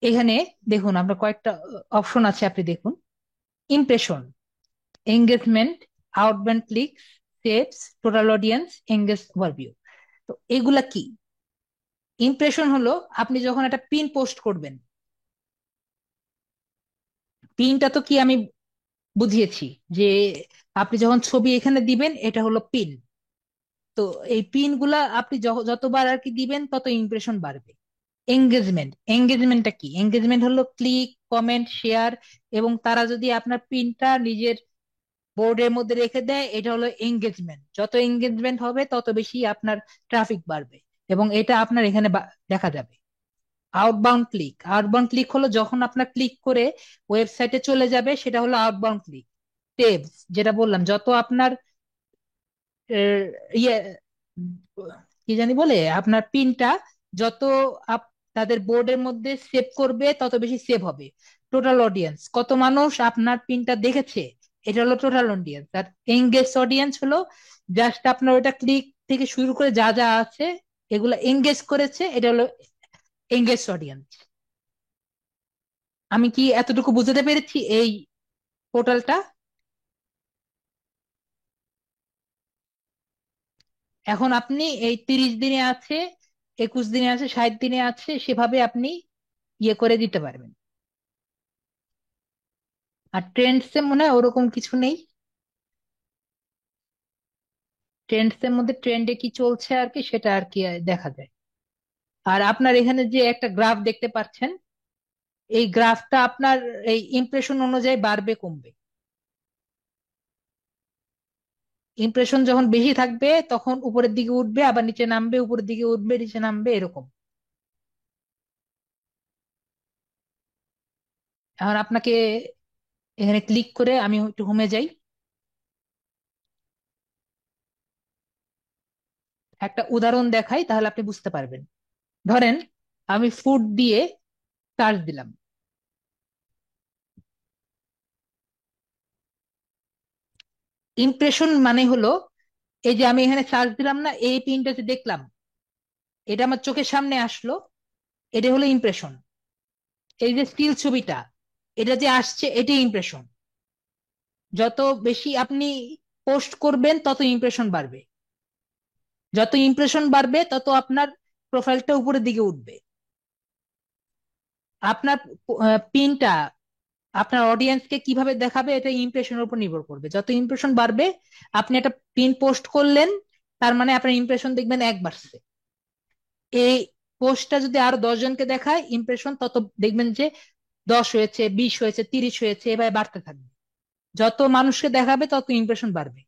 এখানে দেখুন আমরা কয়েকটা অপশন আছে, আপনি দেখুন। Impression, engagement, outbound click, saves, total audience, engage, overview. তো এগুলা কি? ইমপ্রেশন হলো আপনি যখন একটা পিন পোস্ট করবেন, পিনটা তো কি আমি বুঝিয়েছি যে আপনি যখন ছবি এখানে দিবেন এটা হলো পিন। তো এই পিন গুলা আপনি যতবার আর কি দিবেন তত ইমপ্রেশন বাড়বে। এঙ্গেজমেন্ট, এঙ্গেজমেন্টটা কি? এঙ্গেজমেন্ট হলো ক্লিক, কমেন্ট, শেয়ার, এবং তারা যদি আপনার পিনটা নিজের বোর্ডের মধ্যে রেখে দেয়, এটা হলো এঙ্গেজমেন্ট। যত এঙ্গেজমেন্ট হবে তত বেশি আপনার ট্রাফিক বাড়বে, এবং এটা আপনার এখানে দেখা যাবে। আউটবাউন্ড ক্লিক, আউটবাউন্ড ক্লিক হলো যখন আপনার ক্লিক করে ওয়েবসাইটে চলে যাবে, সেটা হলো আউটবাউন্ড ক্লিক। টেবস, যেটা বললাম, যত আপনার ইয়ে উম, কি জানি বলে, আপনার পিনটা যত তাদের বোর্ডের মধ্যে সেভ করবে তত বেশি সেভ হবে। টোটাল অডিয়েন্স, কত মানুষ আপনার পিনটা দেখেছে, এটা হলো টোটাল অডিয়েন্স। আর এঙ্গেজ অডিয়েন্স হলো জাস্ট আপনার ওটা ক্লিক থেকে শুরু করে যা যা আছে এগুলো এঙ্গেজ করেছে, এটা হলো এঙ্গেজ অডিয়েন্স। আমি কি এতটুকু বুঝাতে পেরেছি এই পোর্টালটা? এখন আপনি এই 30 দিনে আছে, 21 দিনে আছে, 60 দিনে আছে, সেভাবে আপনি ইয়ে করে দিতে পারবেন। আর ট্রেন্ডস এ মনে হয় ওরকম কিছু নেই। ট্রেন্ডস এর মধ্যে ট্রেন্ডে কি চলছে আর কি সেটা আর কি দেখা যায়। আর আপনার এখানে যে একটা গ্রাফ দেখতে পাচ্ছেন, এই গ্রাফটা আপনার এই ইমপ্রেশন অনুযায়ী বাড়বে কমবে। ইমপ্রেশন যখন বেশি থাকবে তখন উপরের দিকে উঠবে, আবার নিচে নামবে, উপরের দিকে উঠবে নিচে নামবে, এরকম। এখন আপনাকে এখানে ক্লিক করে আমি একটু হোমে যাই, একটা উদাহরণ দেখাই তাহলে আপনি বুঝতে পারবেন। ধরেন আমি ফুড দিয়ে সার্চ দিলাম। ইমপ্রেশন মানে হলো এই যে আমি এখানে সার্চ দিলাম না, এই পিনটা যে দেখলাম, এটা আমার চোখের সামনে আসলো, এটা হলো ইমপ্রেশন। এই যে স্টিল ছবিটা, এটা যে আসছে এটাই ইমপ্রেশন। যত বেশি আপনি পোস্ট করবেন তত ইমপ্রেশন বাড়বে, যত ইমপ্রেশন বাড়বে তত আপনার প্রোফাইলটা উপরের দিকে উঠবে। আপনার পিনটা আপনার অডিয়েন্সকে কিভাবে দেখাবে এটা ইমপ্রেশনের উপর নির্ভর করবে। যত ইমপ্রেশন বাড়বে, আপনি একটা পিন পোস্ট করলেন, তার মানে আপনার ইমপ্রেশন দেখবেন 1 বাড়ছে। এই পোস্টটা যদি আরো 10 জনকে দেখায়, ইমপ্রেশন তত দেখবেন যে 10 হয়েছে, 20 হয়েছে, 30 হয়েছে, এভাবে বাড়তে থাকবে। যত মানুষকে দেখাবে তত ইমপ্রেশন বাড়বে।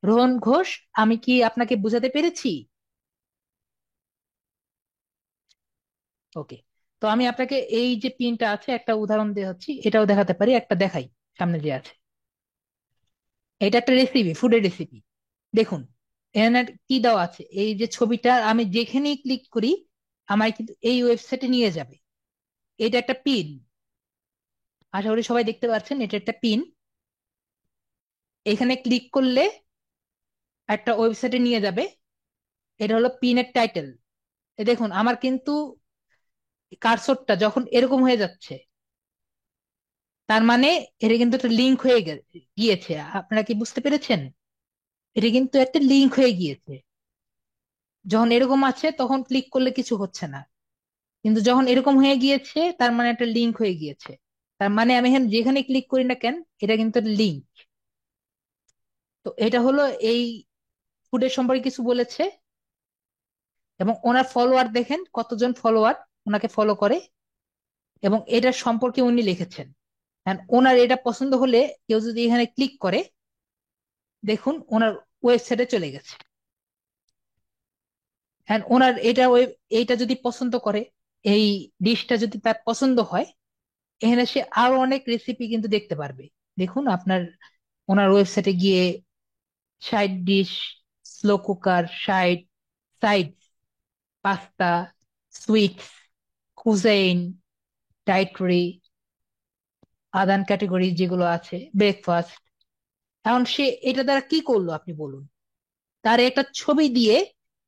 রোহন ঘোষ, আমি কি আপনাকে বুঝাতে পেরেছি? ওকে। তো আমি আপনাকে এই যে পিনটা আছে একটা উদাহরণ দিয়ে হচ্ছি, এটাও দেখাতে পারি, একটা দেখাই সামনে যে আছে। এটা একটা রেসিপি, ফুডের রেসিপি। দেখুন এখানে কি দেওয়া আছে, এই যে ছবিটা আমি যেখানেই ক্লিক করি আমার কিন্তু এই ওয়েবসাইটে নিয়ে যাবে। এটা একটা পিন, আশা করি সবাই দেখতে পাচ্ছেন, এটা একটা পিন। এখানে ক্লিক করলে একটা ওয়েবসাইটে নিয়ে যাবে। এটা হলো পিনের টাইটেল। দেখুন আমার কিন্তু কার্সরটা যখন এরকম হয়ে যাচ্ছে, তার মানে এটা কিন্তু একটা লিঙ্ক হয়ে গিয়েছে। আপনারা কি বুঝতে পেরেছেন? এটা কিন্তু একটা লিঙ্ক হয়ে গিয়েছে। যখন এরকম আছে তখন ক্লিক করলে কিছু হচ্ছে না, কিন্তু যখন এরকম হয়ে গিয়েছে তার মানে একটা লিঙ্ক হয়ে গিয়েছে। তার মানে আমি এখানে যেখানে ক্লিক করি না কেন, এটা কিন্তু লিঙ্ক। তো এটা হলো এই ফুডের সম্পর্কে কিছু বলেছে। এবং ওনার ফলোয়ার দেখেন কতজন ফলোয়ার ওনাকে ফলো করে, এবং এটার সম্পর্কে উনি লিখেছেন। And ওনার এটা পছন্দ হলে কেউ যদি এখানে ক্লিক করে, দেখুন ওনার ওয়েবসাইটে চলে গেছে। হ্যাঁ, ওনার এটা এইটা যদি পছন্দ করে, এই ডিশটা যদি তার পছন্দ হয়, এখানে সে আরো অনেক রেসিপি কিন্তু দেখতে পারবে। দেখুন আপনার ওনার ওয়েবসাইটে গিয়ে side dish, slow cooker, side side, pasta, sweets, cuisine, dietary, আদান ক্যাটাগরি যেগুলো আছে, ব্রেকফাস্ট। এখন সে এটা দ্বারা কি করলো আপনি বলুন? তার একটা ছবি দিয়ে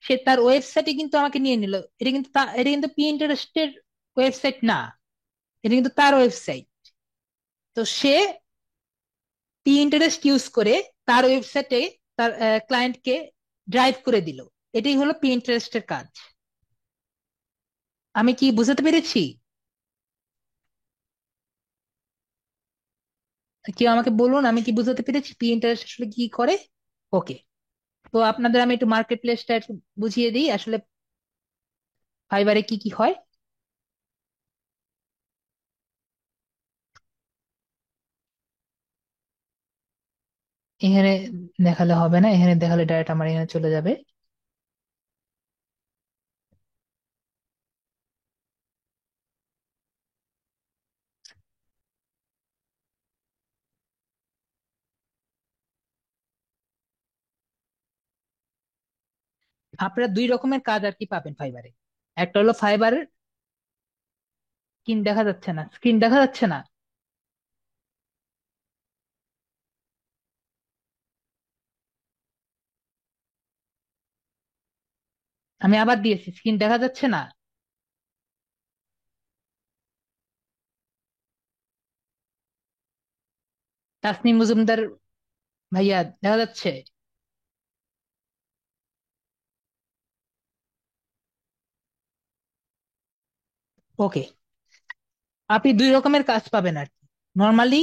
সে তার ওয়েবসাইটে কিন্তু আমাকে নিয়ে নিল। এটা কিন্তু পিন্টারেস্টের ওয়েবসাইট না, এটা কিন্তু তার ওয়েবসাইট। তো সে পিন্টারেস্ট ইউজ করে তার ওয়েবসাইটে তার ক্লায়েন্টকে ড্রাইভ করে দিল। এটাই হলো পিন্টারেস্টের কাজ। আমি কি বুঝাতে পেরেছি? কেউ আমাকে বলুন আমি কি বুঝাতে পেরেছি পিন্টারেস্ট আসলে কি করে। ওকে। তো আপনাদের আমি একটু মার্কেট প্লেসটা একটু বুঝিয়ে দিই আসলে ফাইবারে কি কি হয়। এখানে দেখালে হবে না, এখানে দেখালে ডাইরেক্ট আমার এখানে চলে যাবে। আপনারা দুই রকমের কাজ আর কি পাবেন ফাইবারে। একটা হলো ফাইবার স্ক্রিন দেখা যাচ্ছে না, স্ক্রিন দেখা যাচ্ছে না। আমি আবার দিয়েছি, স্ক্রিন দেখা যাচ্ছে না? তাসনিম মজুমদার ভাইয়া দেখা যাচ্ছে? ওকে। আপনি দুই রকমের কাজ পাবেন আর কি। নর্মালি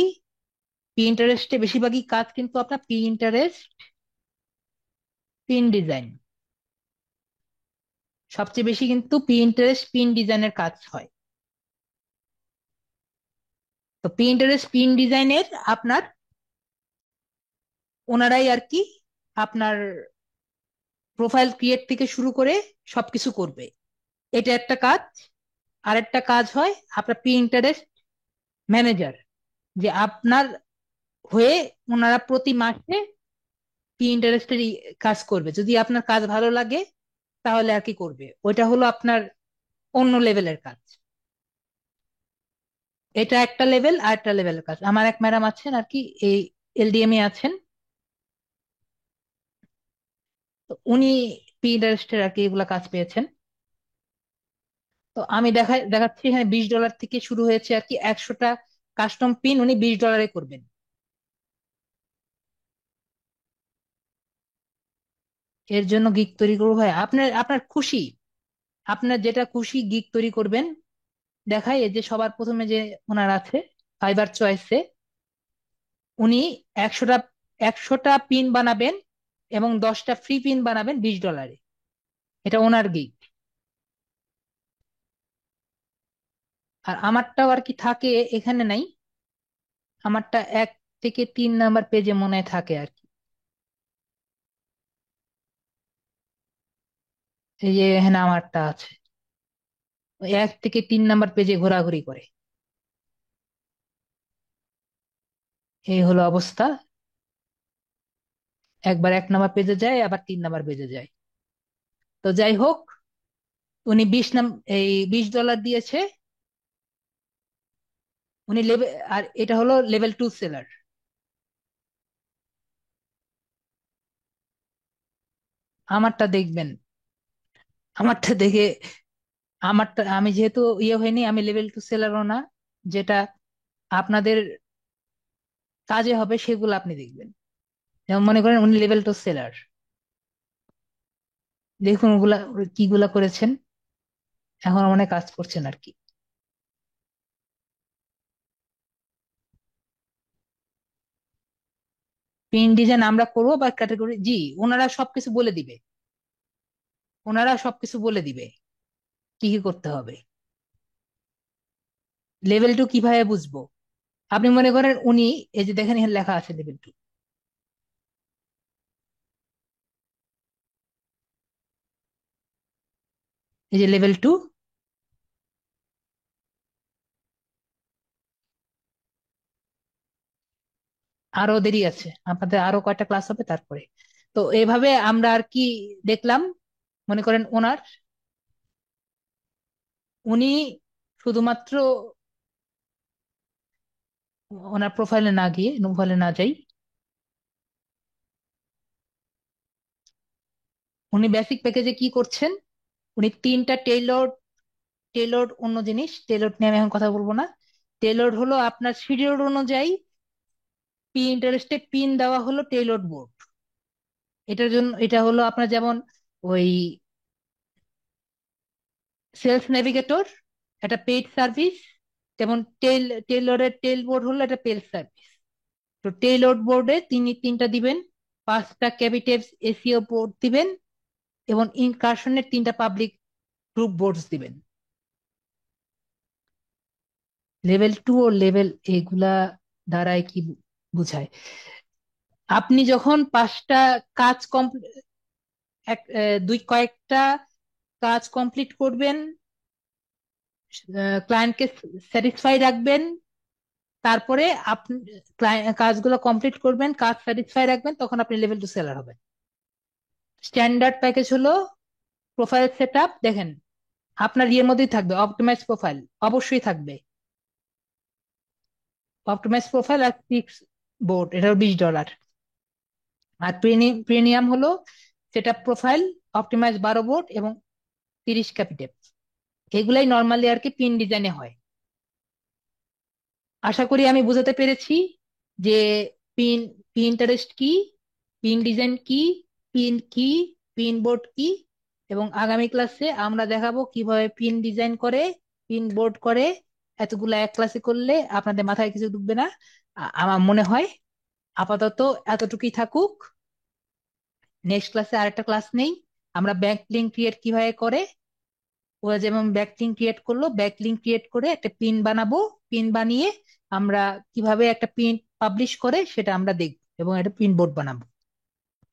পিন্টারেস্টে বেশিরভাগই কাজ কিন্তু আপনার পিন্টারেস্ট পিন ডিজাইন, সবচেয়ে বেশি কিন্তু পিন্টারেস্ট পিন ডিজাইনের কাজ হয়। তো পিন্টারেস্ট পিন ডিজাইনের আপনার ওনারাই আর কি আপনার প্রোফাইল ক্রিয়েট থেকে শুরু করে সবকিছু করবে। এটা একটা কাজ। আরেকটা কাজ হয় আপনার পিন্টারেস্ট ম্যানেজার, যে আপনার হয়ে ওনারা প্রতি মাসে পিন্টারেস্টের কাজ করবে, যদি আপনার কাজ ভালো লাগে তাহলে আর কি করবে। ওইটা হলো আপনার অন্য লেভেলের কাজ। এটা একটা লেভেল, আর একটা লেভেলের কাজ। আমার এক ম্যাডাম আছেন আর কি, এই এলডিএম এ আছেন। তো উনি পিন্টারেস্টের আর কি এগুলা কাজ পেয়েছেন। তো আমি দেখাচ্ছি এখানে $20 থেকে শুরু হয়েছে আর কি। 100টা কাস্টম পিন উনি $20 করবেন। এর জন্য গিগ তৈরি করবো ভাই? আপনার আপনার খুশি, আপনার যেটা খুশি গিগ তৈরি করবেন। দেখাই এই যে সবার প্রথমে যে ওনার আছে ফাইবার চয়েসে, উনি 100টা 100টা পিন বানাবেন এবং 10টা ফ্রি পিন বানাবেন $20। এটা ওনার গিগ। আর আমারটাও আর কি থাকে, এখানে নাই। আমারটা 1 থেকে 3 নাম্বার পেজে মনে হয় থাকে আর কি। এই যে এখানে আমারটা আছে, ওই 1 থেকে 3 নাম্বার পেজে ঘোরাঘুরি করে। এই হলো অবস্থা। একবার 1 নাম্বার পেজে যায়, আবার 3 নাম্বার পেজে যায়। তো যাই হোক, উনি এই $20 দিয়েছে। উনি লেভেল, আর এটা হলো লেভেল 2 সেলার। আমারটা দেখবেন, আমারটা দেখে, আমারটা আমি যেহেতু ইয়ে হয়নি, আমি লেভেল 2 সেলারও না। যেটা আপনাদের কাজে হবে সেগুলো আপনি দেখবেন। যেমন মনে করেন উনি লেভেল 2 সেলার, দেখুন ওগুলা কিগুলা করেছেন। এখন অনেক কাজ করছেন আর কি। পিন ডিজাইন আমরা করবো বা ক্যাটাগরি, জি, ওনারা সবকিছু বলে দিবে। ওনারা সবকিছু বলে দিবে কি কি করতে হবে। লেভেল 2 কিভাবে বুঝবো? আপনি মনে করেন উনি, এই যে দেখেন এখানে লেখা আছে লেভেল 2। এই যে লেভেল 2। আরো দেরি আছে, আপনাদের আরো কয়টা ক্লাস হবে তারপরে। তো এভাবে আমরা আর কি দেখলাম। মনে করেন উনি শুধুমাত্র ওনার প্রোফাইলে না গিয়ে, প্রোফাইলে না যাই, উনি বেসিক প্যাকেজে কি করছেন। উনি 3টা টেলোড অন্য জিনিস, টেলোড নিয়ে আমি এখন কথা বলবো না। টেলোড হলো আপনার শিডিউল অনুযায়ী ইন্টারেস্টে পিন দেওয়া হলো টেলোড বোর্ড। এটার জন্য এটা হলো আপনার যেমন ওই সেলস নেভিগেটর, একটা পেইড সার্ভিস। যেমন টেলরের টেল বোর্ড হলো একটা পেইড সার্ভিস। তো টেলর বোর্ডে তিনি 3টা দিবেন, 5টা ক্যাভিটেভস এসিও বোর্ড দিবেন, এবং ইনকারশনের 3টা পাবলিক গ্রুপ বোর্ডস দিবেন। লেভেল 2 ও লেভেল এগুলা দ্বারাই কি বুঝায়? আপনি যখন 5টা কাজ কয়েকটা কাজ কমপ্লিট করবেন, ক্লায়েন্টকে স্যাটিসফাই রাখবেন, তারপরে আপনি কাজগুলো কমপ্লিট করবেন, কাজ স্যাটিসফাই রাখবেন, তখন আপনি লেভেল 2 সেলার হবেন। স্ট্যান্ডার্ড প্যাকেজ হলো প্রোফাইল সেটআপ। দেখেন আপনার ইয়ের মধ্যেই থাকবে, অপটিমাইজ প্রোফাইল অবশ্যই থাকবে। অপটিমাইজ প্রোফাইল আর ফিক্স বোর্ড, এটাও $20। আর প্রিমিয়াম হলো সেটআপ প্রোফাইল, অপটিমাইজ 12 বোর্ড এবং 30 ক্যাপিটেল, এগুলাই নর্মালি আর কি পিন ডিজাইনে হয়। আশা করি আমি বোঝাতে পেরেছি যে পিন, পিন্টারেস্ট কি, পিন ডিজাইন কি, পিন কি, পিন বোর্ড কি। এবং আগামী ক্লাসে আমরা দেখাবো কিভাবে পিন ডিজাইন করে, পিন বোর্ড করে। এতগুলা এক ক্লাসে করলে আপনাদের মাথায় কিছু ঢুকবে না, আমার মনে হয়। আপাতত এতটুকুই থাকুক। নেক্সট ক্লাসে আরেকটা ক্লাস নেই, আমরা ব্যাক লিঙ্ক ক্রিয়েট কিভাবে করে। ওরা যেমন ব্যাক লিঙ্ক ক্রিয়েট করলো, ব্যাক লিঙ্ক ক্রিয়েট করে একটা পিন বানাবো, পিন বানিয়ে আমরা কিভাবে একটা পিন পাবলিশ করে সেটা আমরা দেখবো, এবং একটা পিন বোর্ড বানাবো।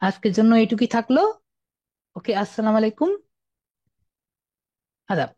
আজকের জন্য এইটুকুই থাকলো। ওকে, আসসালামু আলাইকুম, আদাব।